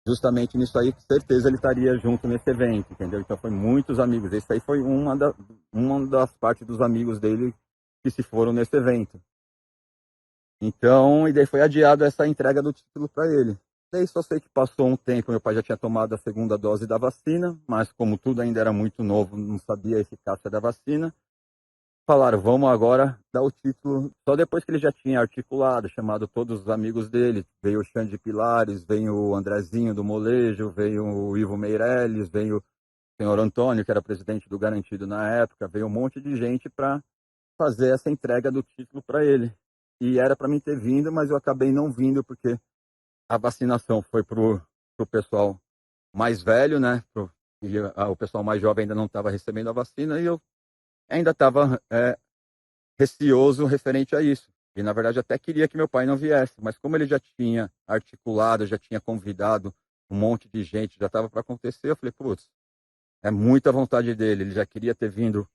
Justamente nisso aí, que certeza ele estaria junto nesse evento, entendeu? Então foi muitos amigos. Esse aí foi uma das partes dos amigos dele que se foram nesse evento. Então, e daí foi adiado essa entrega do título para ele. Daí só sei que passou um tempo, meu pai já tinha tomado a segunda dose da vacina, mas como tudo ainda era muito novo, não sabia a eficácia da vacina. Falaram, vamos agora dar o título, só depois que ele já tinha articulado, chamado todos os amigos dele. Veio o Xande Pilares, veio o Andrezinho do Molejo, veio o Ivo Meirelles, veio o senhor Antônio, que era presidente do Garantido na época, veio um monte de gente para fazer essa entrega do título para ele. E era para mim ter vindo, mas eu acabei não vindo porque a vacinação foi pro pessoal mais velho, né? O pessoal mais jovem ainda não estava recebendo a vacina e eu ainda estava receoso referente a isso. E na verdade até queria que meu pai não viesse, mas como ele já tinha articulado, já tinha convidado um monte de gente, já estava para acontecer, eu falei, putz, é muita vontade dele, ele já queria ter vindo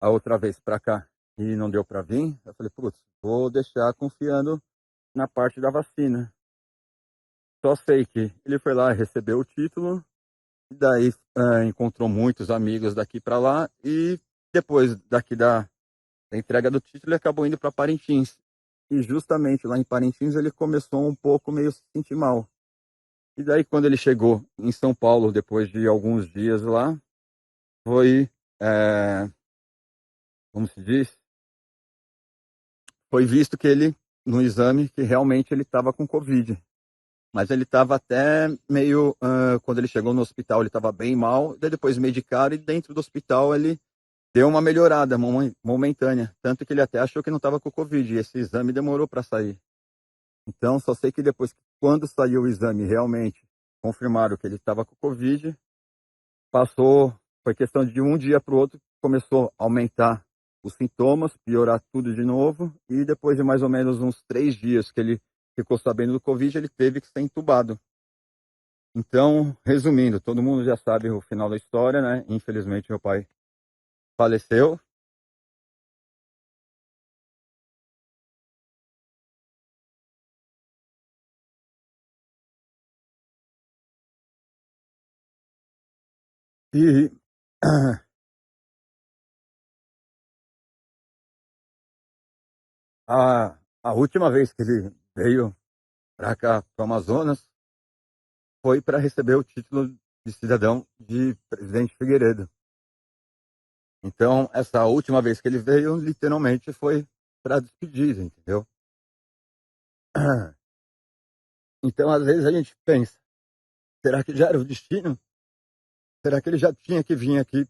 a outra vez para cá e não deu para vir. Eu falei, putz, vou deixar confiando na parte da vacina. Só sei que ele foi lá, recebeu o título, e daí encontrou muitos amigos daqui para lá, e depois daqui da entrega do título, ele acabou indo para Parintins. E justamente lá em Parintins ele começou um pouco meio se sentir mal. E daí quando ele chegou em São Paulo, depois de alguns dias lá, foi, como se diz, foi visto que ele, no exame, que realmente ele estava com Covid. Mas ele estava até meio, quando ele chegou no hospital, ele estava bem mal, daí depois medicaram e dentro do hospital ele deu uma melhorada momentânea. Tanto que ele até achou que não estava com Covid. E esse exame demorou para sair. Então, só sei que depois, quando saiu o exame, realmente confirmaram que ele estava com Covid. Passou, foi questão de um dia para o outro, começou a aumentar os sintomas, piorar tudo de novo. E depois de mais ou menos uns 3 dias que ele ficou sabendo do Covid, ele teve que ser entubado. Então, resumindo, todo mundo já sabe o final da história, né? Infelizmente, meu pai faleceu. E a última vez que ele veio para cá, para o Amazonas, foi para receber o título de cidadão de Presidente Figueiredo. Então, essa última vez que ele veio, literalmente foi para despedir, entendeu? Então, às vezes a gente pensa, será que já era o destino? Será que ele já tinha que vir aqui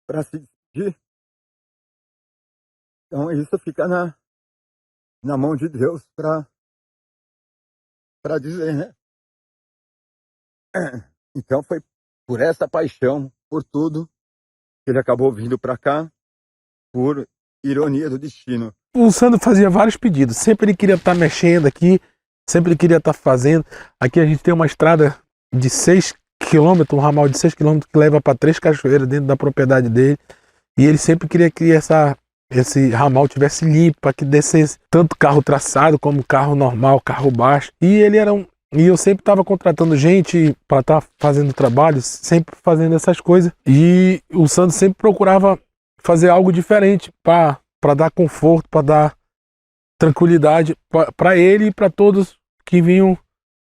para se despedir? Então, isso fica na mão de Deus para dizer, né? Então, foi por essa paixão, por tudo, que ele acabou vindo para cá, por ironia do destino. O Sandro fazia vários pedidos, sempre ele queria estar mexendo aqui, sempre ele queria estar fazendo. Aqui a gente tem uma estrada de 6 quilômetros, um ramal de 6 quilômetros que leva para 3 cachoeiras dentro da propriedade dele. E ele sempre queria que esse ramal tivesse limpo, para que descesse tanto carro traçado como carro normal, carro baixo. E eu sempre estava contratando gente para estar fazendo trabalho, sempre fazendo essas coisas. E o Sandro sempre procurava fazer algo diferente para dar conforto, para dar tranquilidade para ele e para todos que vinham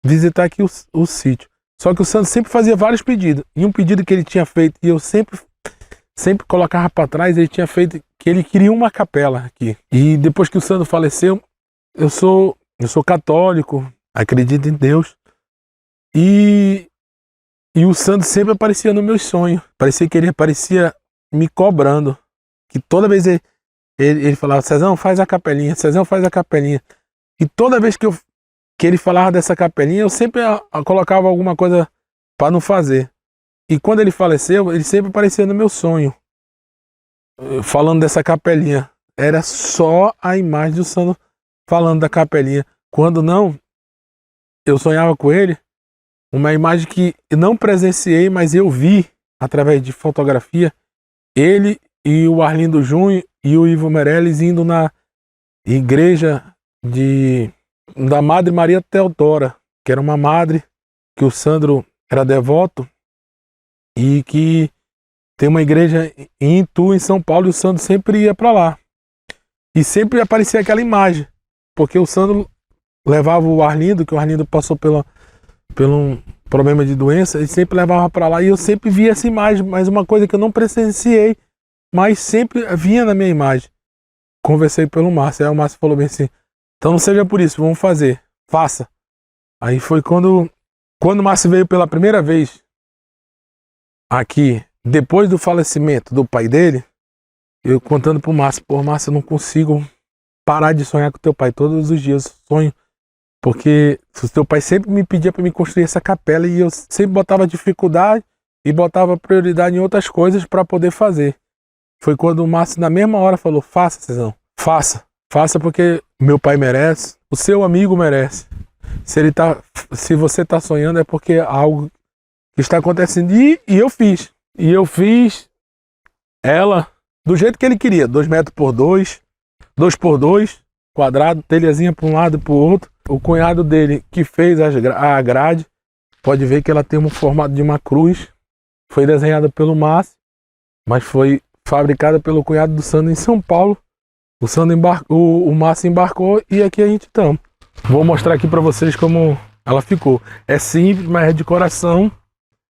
visitar aqui o sítio. Só que o Sandro sempre fazia vários pedidos. E um pedido que ele tinha feito, e eu sempre colocava para trás, ele tinha feito que ele queria uma capela aqui. E depois que o Sandro faleceu, eu sou católico, acredito em Deus. E o Sandro sempre aparecia no meu sonho. Parecia que ele aparecia me cobrando. Que toda vez ele falava, Cezão, faz a capelinha, Cezão, faz a capelinha. E toda vez que ele falava dessa capelinha, eu sempre colocava alguma coisa para não fazer. E quando ele faleceu, ele sempre aparecia no meu sonho, falando dessa capelinha. Era só a imagem do Sandro falando da capelinha. Quando não, eu sonhava com ele, uma imagem que eu não presenciei, mas eu vi através de fotografia, ele e o Arlindo Júnior e o Ivo Meirelles indo na igreja da Madre Maria Teodora, que era uma madre que o Sandro era devoto e que tem uma igreja em Itu, em São Paulo, e o Sandro sempre ia para lá. E sempre aparecia aquela imagem, porque o Sandro levava o Arlindo, que o Arlindo passou pelo um problema de doença, ele sempre levava para lá e eu sempre via essa imagem, mas uma coisa que eu não presenciei, mas sempre vinha na minha imagem. Conversei pelo Márcio, aí o Márcio falou bem assim, então não seja por isso, vamos fazer, faça. Aí foi quando o Márcio veio pela primeira vez aqui, depois do falecimento do pai dele, eu contando pro Márcio, pô, Márcio, eu não consigo parar de sonhar com teu pai, todos os dias sonho, porque o teu pai sempre me pedia para me construir essa capela e eu sempre botava dificuldade e botava prioridade em outras coisas para poder fazer. Foi quando o Márcio na mesma hora falou, faça, Cezão, faça porque meu pai merece, o seu amigo merece. Se você tá sonhando é porque é algo que está acontecendo. E eu fiz. E eu fiz ela do jeito que ele queria. 2 metros por 2, 2 por 2, quadrado, telhazinha para um lado e para o outro. O cunhado dele que fez a grade, pode ver que ela tem um formato de uma cruz. Foi desenhada pelo Márcio, mas foi fabricada pelo cunhado do Sandro em São Paulo. O Márcio embarcou e aqui a gente estamos. Vou mostrar aqui para vocês como ela ficou. É simples, mas é de coração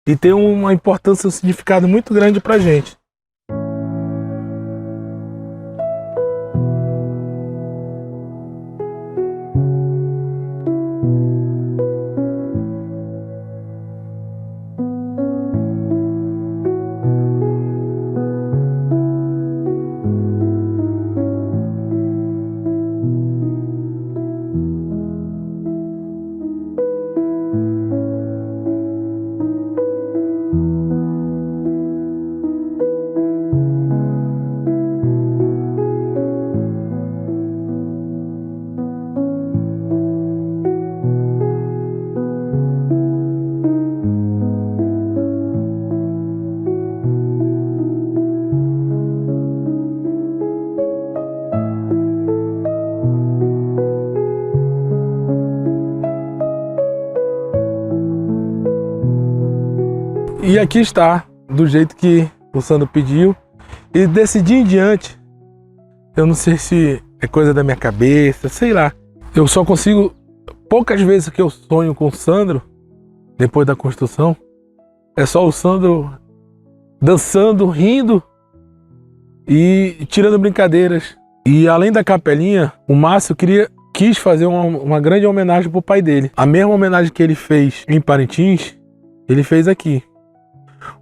e tem uma importância, um significado muito grande pra gente. E aqui está, do jeito que o Sandro pediu. E desse dia em diante, eu não sei se é coisa da minha cabeça, sei lá. Eu só consigo, poucas vezes que eu sonho com o Sandro, depois da construção, é só o Sandro dançando, rindo e tirando brincadeiras. E além da capelinha, o Márcio quis fazer uma grande homenagem pro pai dele. A mesma homenagem que ele fez em Parintins, ele fez aqui.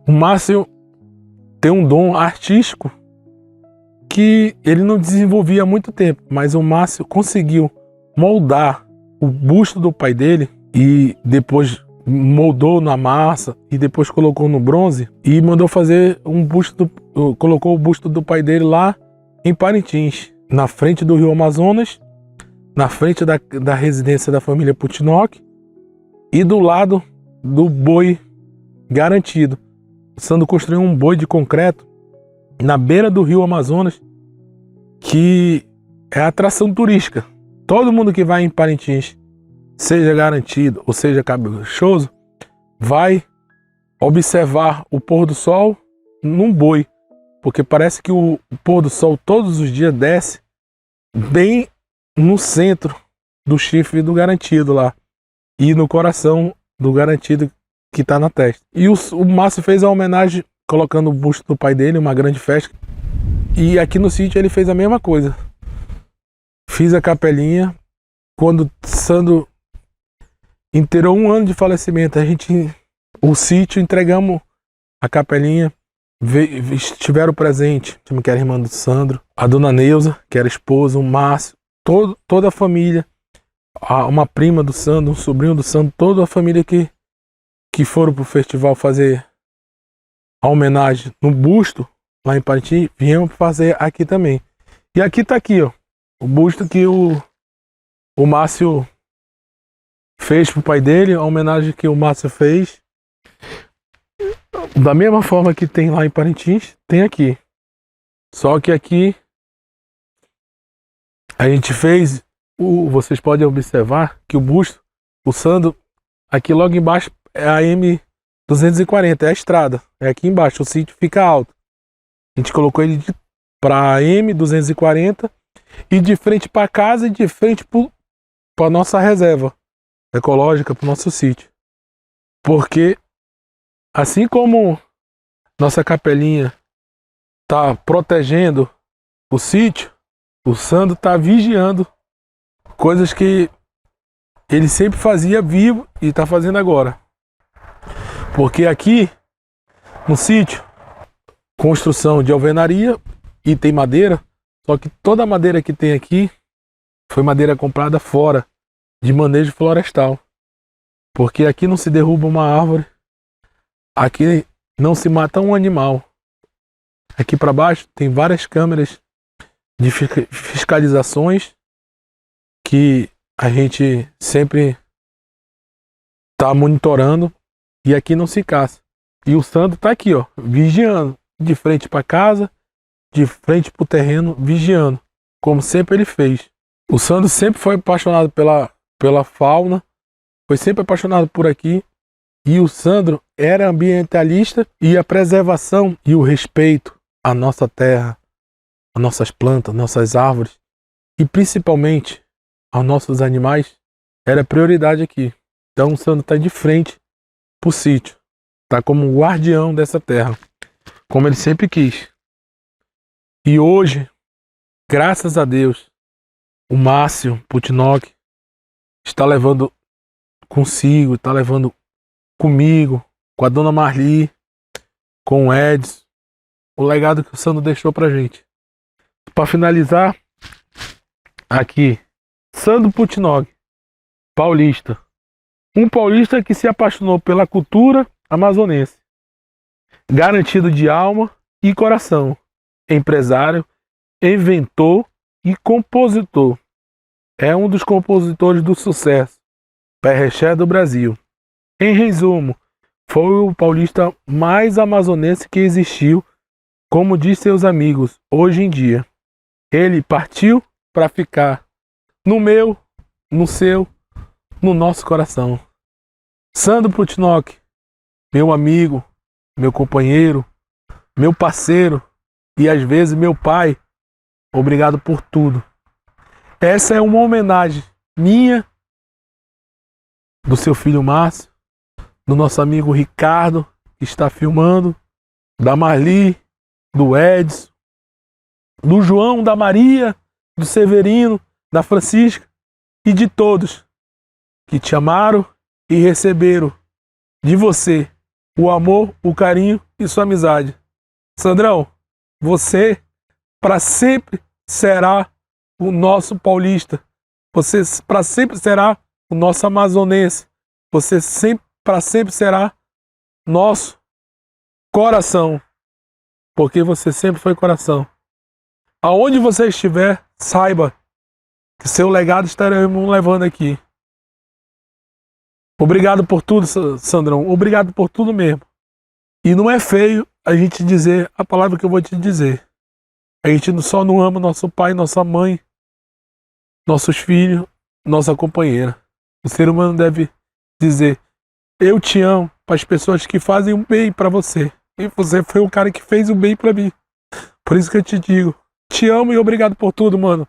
O Márcio tem um dom artístico que ele não desenvolvia há muito tempo, mas o Márcio conseguiu moldar o busto do pai dele e depois moldou na massa e depois colocou no bronze e mandou fazer um busto, colocou o busto do pai dele lá em Parintins, na frente do Rio Amazonas, na frente da residência da família Putinok e do lado do boi garantido. O Sandro construiu um boi de concreto na beira do Rio Amazonas, que é atração turística. Todo mundo que vai em Parintins, seja garantido ou seja caprichoso, vai observar o pôr do sol num boi, porque parece que o pôr do sol todos os dias desce bem no centro do chifre do garantido lá e no coração do garantido que está na testa. E o Márcio fez a homenagem colocando o busto do pai dele, uma grande festa. E aqui no sítio ele fez a mesma coisa. Fiz a capelinha. Quando Sandro inteirou 1 ano de falecimento, o sítio, entregamos a capelinha. Estiveram presente, que era irmã do Sandro, a dona Neuza, que era esposa, o Márcio, toda a família, uma prima do Sandro, um sobrinho do Sandro, toda a família que foram pro festival fazer a homenagem no busto lá em Parintins, viemos fazer aqui também. E aqui tá aqui, ó, o busto que o Márcio fez pro pai dele, a homenagem que o Márcio fez. Da mesma forma que tem lá em Parintins, tem aqui. Só que aqui a gente fez, vocês podem observar que o busto, o Sandro, aqui logo embaixo é a M240, é a estrada. É aqui embaixo, o sítio fica alto. A gente colocou ele para a M240 e de frente para casa e de frente para nossa reserva ecológica, para o nosso sítio. Porque assim como nossa capelinha está protegendo o sítio, o Sandro está vigiando coisas que ele sempre fazia vivo e está fazendo agora. Porque aqui no sítio, construção de alvenaria e tem madeira, só que toda a madeira que tem aqui foi madeira comprada fora, de manejo florestal. Porque aqui não se derruba uma árvore, aqui não se mata um animal. Aqui para baixo tem várias câmeras de fiscalizações que a gente sempre está monitorando e aqui não se caça. E o Sandro está aqui, ó, vigiando, de frente para casa, de frente para o terreno, vigiando, como sempre ele fez. O Sandro sempre foi apaixonado pela fauna, foi sempre apaixonado por aqui. E o Sandro era ambientalista e a preservação e o respeito à nossa terra, às nossas plantas, às nossas árvores e principalmente aos nossos animais era prioridade aqui. Então o Sandro está de frente para o sítio, está como guardião dessa terra, como ele sempre quis. E hoje, graças a Deus, o Márcio Putinok está levando consigo, está levando comigo, com a dona Marli, com o Edson, o legado que o Sandro deixou pra gente. Para finalizar, aqui, Sandro Putinok, paulista. Um paulista que se apaixonou pela cultura amazonense. Garantido de alma e coração. Empresário, inventor e compositor. É um dos compositores do sucesso, Perrexé do Brasil. Em resumo, foi o paulista mais amazonense que existiu, como diz seus amigos, hoje em dia. Ele partiu para ficar no meu, no seu, no nosso coração. Sandro Putinok, meu amigo, meu companheiro, meu parceiro e às vezes meu pai, obrigado por tudo. Essa é uma homenagem minha, do seu filho Márcio, do nosso amigo Ricardo, que está filmando, da Marli, do Edson, do João, da Maria, do Severino, da Francisca e de todos que te amaram e receberam de você o amor, o carinho e sua amizade. Sandrão, você para sempre será o nosso paulista. Você para sempre será o nosso amazonense. Você para sempre será nosso coração. Porque você sempre foi coração. Aonde você estiver, saiba que seu legado estaremos levando aqui. Obrigado por tudo, Sandrão. Obrigado por tudo mesmo. E não é feio a gente dizer a palavra que eu vou te dizer. A gente só não ama nosso pai, nossa mãe, nossos filhos, nossa companheira. O ser humano deve dizer: eu te amo, para as pessoas que fazem o bem para você. E você foi o cara que fez o bem para mim. Por isso que eu te digo: te amo e obrigado por tudo, mano.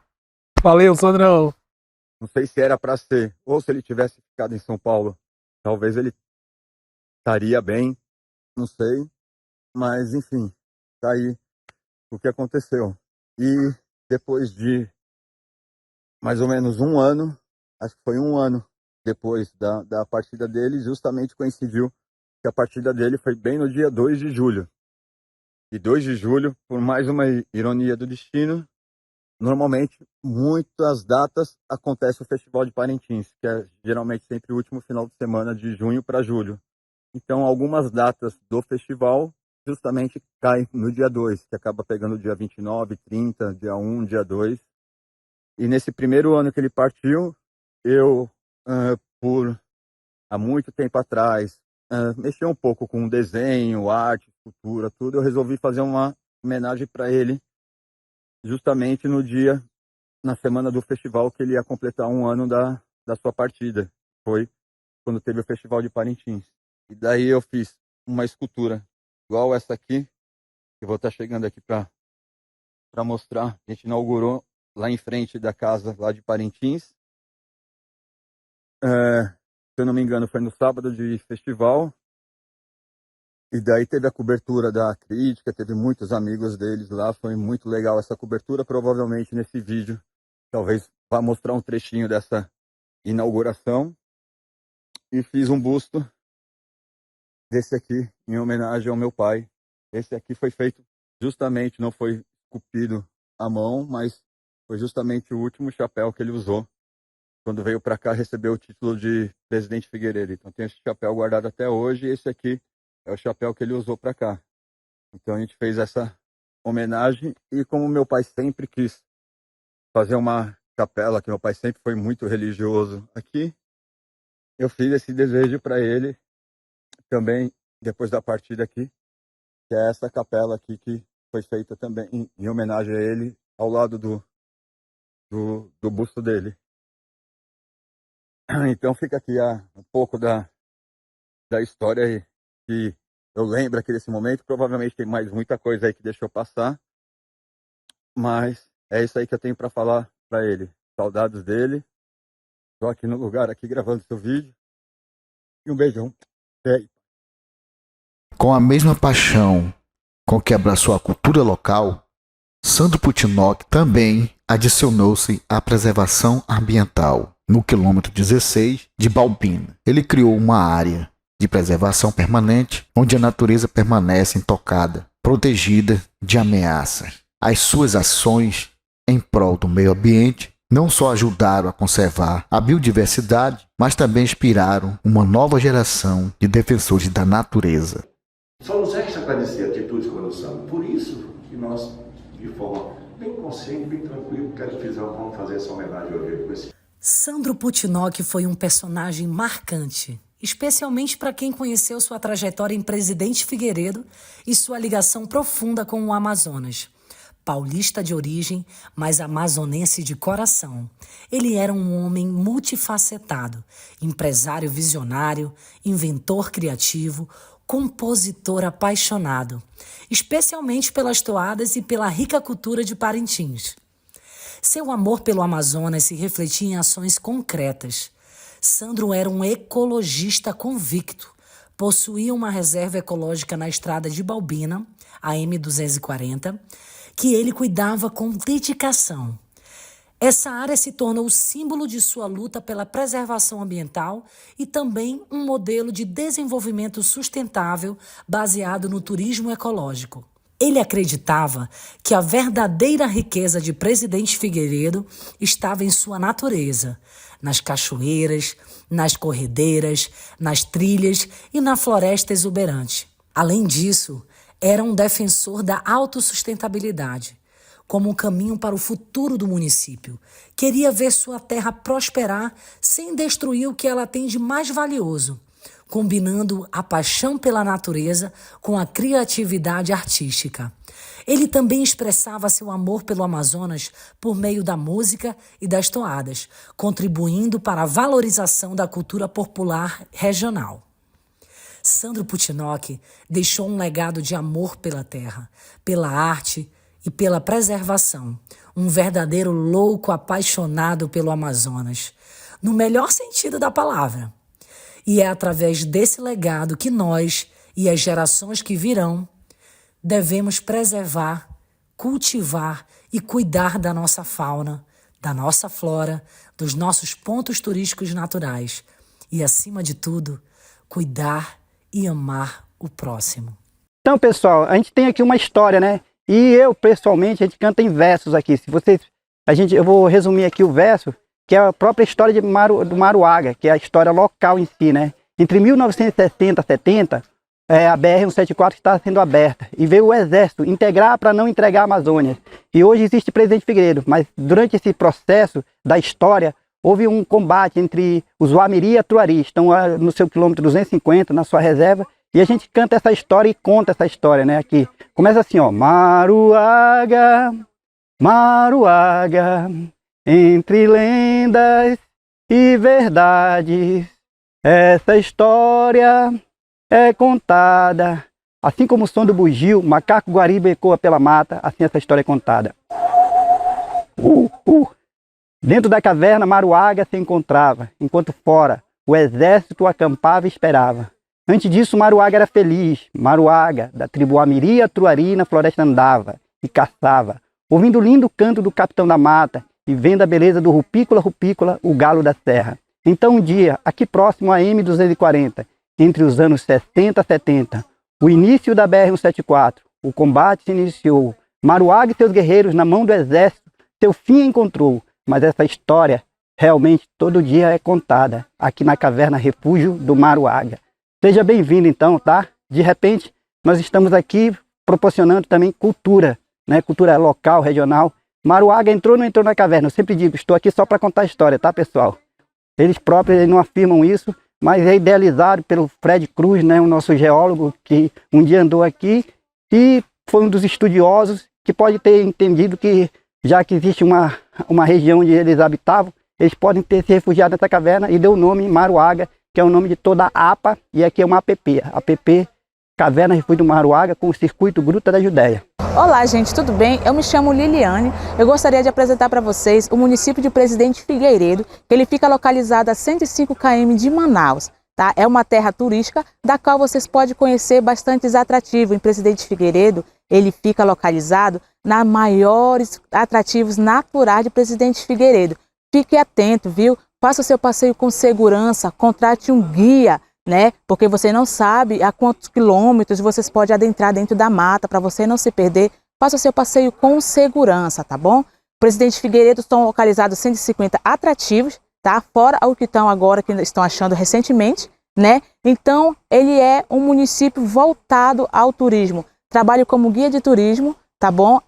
Valeu, Sandrão. Não sei se era para ser, ou se ele tivesse ficado em São Paulo, talvez ele estaria bem, não sei. Mas, enfim, tá aí o que aconteceu. E depois de mais ou menos um ano, acho que foi um ano depois da partida dele, justamente coincidiu que a partida dele foi bem no dia 2 de julho. E 2 de julho, por mais uma ironia do destino, normalmente, muitas datas acontece o Festival de Parintins, que é geralmente sempre o último final de semana de junho para julho. Então, algumas datas do festival justamente caem no dia 2, que acaba pegando o dia 29, 30, dia 1, dia 2. E nesse primeiro ano que ele partiu, eu, há muito tempo atrás, mexi um pouco com desenho, arte, escultura, tudo. Eu resolvi fazer uma homenagem para ele, justamente na semana do festival, que ele ia completar um ano da sua partida. Foi quando teve o Festival de Parintins. E daí eu fiz uma escultura igual essa aqui, que eu vou estar chegando aqui para mostrar. A gente inaugurou lá em frente da casa lá de Parintins. Se eu não me engano, foi no sábado de festival. E daí teve a cobertura da crítica, teve muitos amigos deles lá, foi muito legal essa cobertura. Provavelmente nesse vídeo, talvez vá mostrar um trechinho dessa inauguração. E fiz um busto desse aqui, em homenagem ao meu pai. Esse aqui foi feito justamente, não foi esculpido à mão, mas foi justamente o último chapéu que ele usou quando veio para cá receber o título de Presidente Figueiredo. Então tem esse chapéu guardado até hoje, e esse aqui é o chapéu que ele usou para cá. Então a gente fez essa homenagem, e como meu pai sempre quis fazer uma capela, que meu pai sempre foi muito religioso aqui, eu fiz esse desejo para ele também depois da partida aqui, que é essa capela aqui que foi feita também em homenagem a ele, ao lado do busto dele. Então fica aqui um pouco da história aí, que eu lembro aqui desse momento. Provavelmente tem mais muita coisa aí que deixou passar, mas é isso aí que eu tenho para falar para ele. Saudades dele. Estou aqui no lugar, aqui gravando seu vídeo. E um beijão. Com a mesma paixão com que abraçou a cultura local, Sandro Putinok também adicionou-se à preservação ambiental. No quilômetro 16 de Balbina, ele criou uma área de preservação permanente, onde a natureza permanece intocada, protegida de ameaças. As suas ações em prol do meio ambiente não só ajudaram a conservar a biodiversidade, mas também inspiraram uma nova geração de defensores da natureza. Só nos resta agradecer a atitude como Sandro. Por isso que nós, de forma bem consciente, bem tranquila, vamos fazer essa homenagem hoje com esse. Sandro Putinok foi um personagem marcante, especialmente para quem conheceu sua trajetória em Presidente Figueiredo e sua ligação profunda com o Amazonas. Paulista de origem, mas amazonense de coração. Ele era um homem multifacetado, empresário visionário, inventor criativo, compositor apaixonado, especialmente pelas toadas e pela rica cultura de Parintins. Seu amor pelo Amazonas se refletia em ações concretas. Sandro era um ecologista convicto. Possuía uma reserva ecológica na estrada de Balbina, a M240, que ele cuidava com dedicação. Essa área se tornou o símbolo de sua luta pela preservação ambiental e também um modelo de desenvolvimento sustentável baseado no turismo ecológico. Ele acreditava que a verdadeira riqueza de Presidente Figueiredo estava em sua natureza, nas cachoeiras, nas corredeiras, nas trilhas e na floresta exuberante. Além disso, era um defensor da autossustentabilidade, como um caminho para o futuro do município. Queria ver sua terra prosperar sem destruir o que ela tem de mais valioso, combinando a paixão pela natureza com a criatividade artística. Ele também expressava seu amor pelo Amazonas por meio da música e das toadas, contribuindo para a valorização da cultura popular regional. Sandro Pucinock deixou um legado de amor pela terra, pela arte e pela preservação, um verdadeiro louco apaixonado pelo Amazonas, no melhor sentido da palavra. E é através desse legado que nós e as gerações que virão devemos preservar, cultivar e cuidar da nossa fauna, da nossa flora, dos nossos pontos turísticos naturais e, acima de tudo, cuidar e amar o próximo. Então, pessoal, a gente tem aqui uma história, né? E eu, pessoalmente, a gente canta em versos aqui. Eu vou resumir aqui o verso, que é a própria história do Maruaga, que é a história local em si, né? Entre 1960 e 70, a BR-174 está sendo aberta e veio o Exército integrar para não entregar a Amazônia. E hoje existe Presidente Figueiredo, mas durante esse processo da história, houve um combate entre os Wamiri e a Truari, estão no seu quilômetro 250, na sua reserva, e a gente canta essa história e conta essa história, né? Aqui começa assim, ó: Maruaga, Maruaga, entre lendas e verdades, essa história é contada. Assim como o som do bugio, macaco guariba ecoa pela mata, assim essa história é contada. Dentro da caverna, Maruaga se encontrava, enquanto fora o exército acampava e esperava. Antes disso, Maruaga era feliz. Maruaga, da tribo Amiri a Truari, na floresta andava e caçava, ouvindo o lindo canto do capitão da mata e vendo a beleza do rupícola, rupícola, o galo da serra. Então um dia, aqui próximo à M240, entre os anos 60 e 70, o início da BR-174, o combate se iniciou. Maruaga e seus guerreiros, na mão do exército, seu fim encontrou. Mas essa história, realmente, todo dia é contada, aqui na caverna Refúgio do Maruaga. Seja bem-vindo, então, tá? De repente, nós estamos aqui proporcionando também cultura, né? Cultura local, regional. Maruaga entrou ou não entrou na caverna? Eu sempre digo, estou aqui só para contar a história, tá, pessoal? Eles próprios não afirmam isso, mas é idealizado pelo Fred Cruz, né? O nosso geólogo, que um dia andou aqui e foi um dos estudiosos que pode ter entendido que, já que existe uma região onde eles habitavam, eles podem ter se refugiado nessa caverna e deu o nome Maruaga, que é o nome de toda a APA, e aqui é uma APP, APP Caverna Refúgio do Maruaga, com o circuito Gruta da Judéia. Olá, gente, tudo bem? Eu me chamo Liliane. Eu gostaria de apresentar para vocês o município de Presidente Figueiredo, que ele fica localizado a 105 km de Manaus. Tá? É uma terra turística da qual vocês podem conhecer bastantes atrativos. Em Presidente Figueiredo, ele fica localizado na maiores atrativos naturais de Presidente Figueiredo. Fique atento, viu? Faça o seu passeio com segurança, contrate um guia, né? Porque você não sabe a quantos quilômetros vocês podem adentrar dentro da mata, para você não se perder. Faça o seu passeio com segurança, tá bom? Presidente Figueiredo estão localizados 150 atrativos, tá? Fora o que estão agora, que estão achando recentemente, né? Então, ele é um município voltado ao turismo. Trabalho como guia de turismo, tá bom?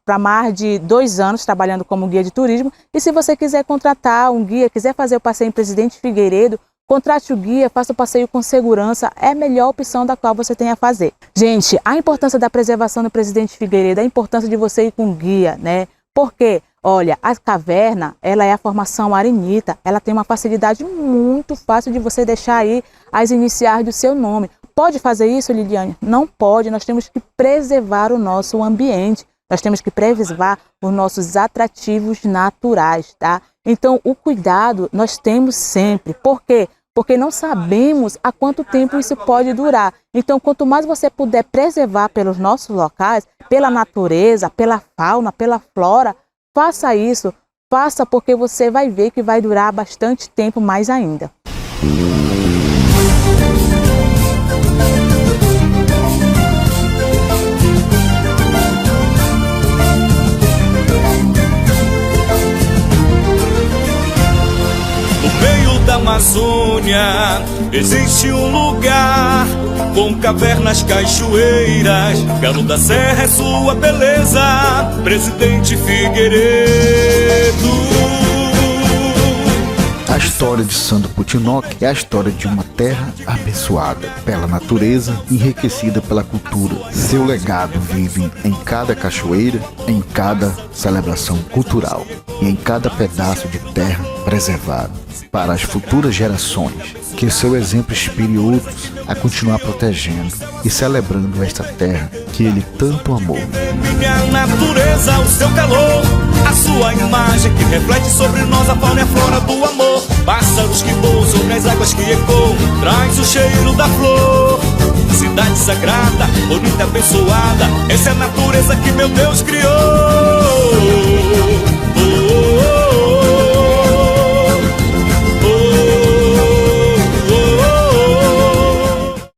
Para mais de 2 anos trabalhando como guia de turismo. E se você quiser contratar um guia, quiser fazer o passeio em Presidente Figueiredo, contrate o guia, faça o passeio com segurança, é a melhor opção da qual você tem a fazer. Gente, a importância da preservação do Presidente Figueiredo, a importância de você ir com guia, né? Porque, olha, a caverna, ela é a formação arenita, ela tem uma facilidade muito fácil de você deixar aí as iniciais do seu nome. pode fazer isso, Liliane? Não pode, nós temos que preservar o nosso ambiente, nós temos que preservar os nossos atrativos naturais, tá? Então, o cuidado nós temos sempre. Por quê? Porque não sabemos há quanto tempo isso pode durar. Então, quanto mais você puder preservar pelos nossos locais, pela natureza, pela fauna, pela flora, faça isso. Faça porque você vai ver que vai durar bastante tempo mais ainda. No meio da Amazônia existe um lugar com cavernas, cachoeiras. Galo da Serra é sua beleza, Presidente Figueiredo. A história de Sandro Putinok é a história de uma terra abençoada pela natureza, enriquecida pela cultura. Seu legado vive em cada cachoeira, em cada celebração cultural e em cada pedaço de terra preservado. Para as futuras gerações, que seu exemplo inspire outros a continuar protegendo e celebrando esta terra que ele tanto amou. Minha natureza, o seu calor, a sua imagem que reflete sobre nós a fauna e a flora do amor. Pássaros que voam sobre as águas que ecoam, traz o cheiro da flor. Cidade sagrada, bonita, abençoada, essa é a natureza que meu Deus criou.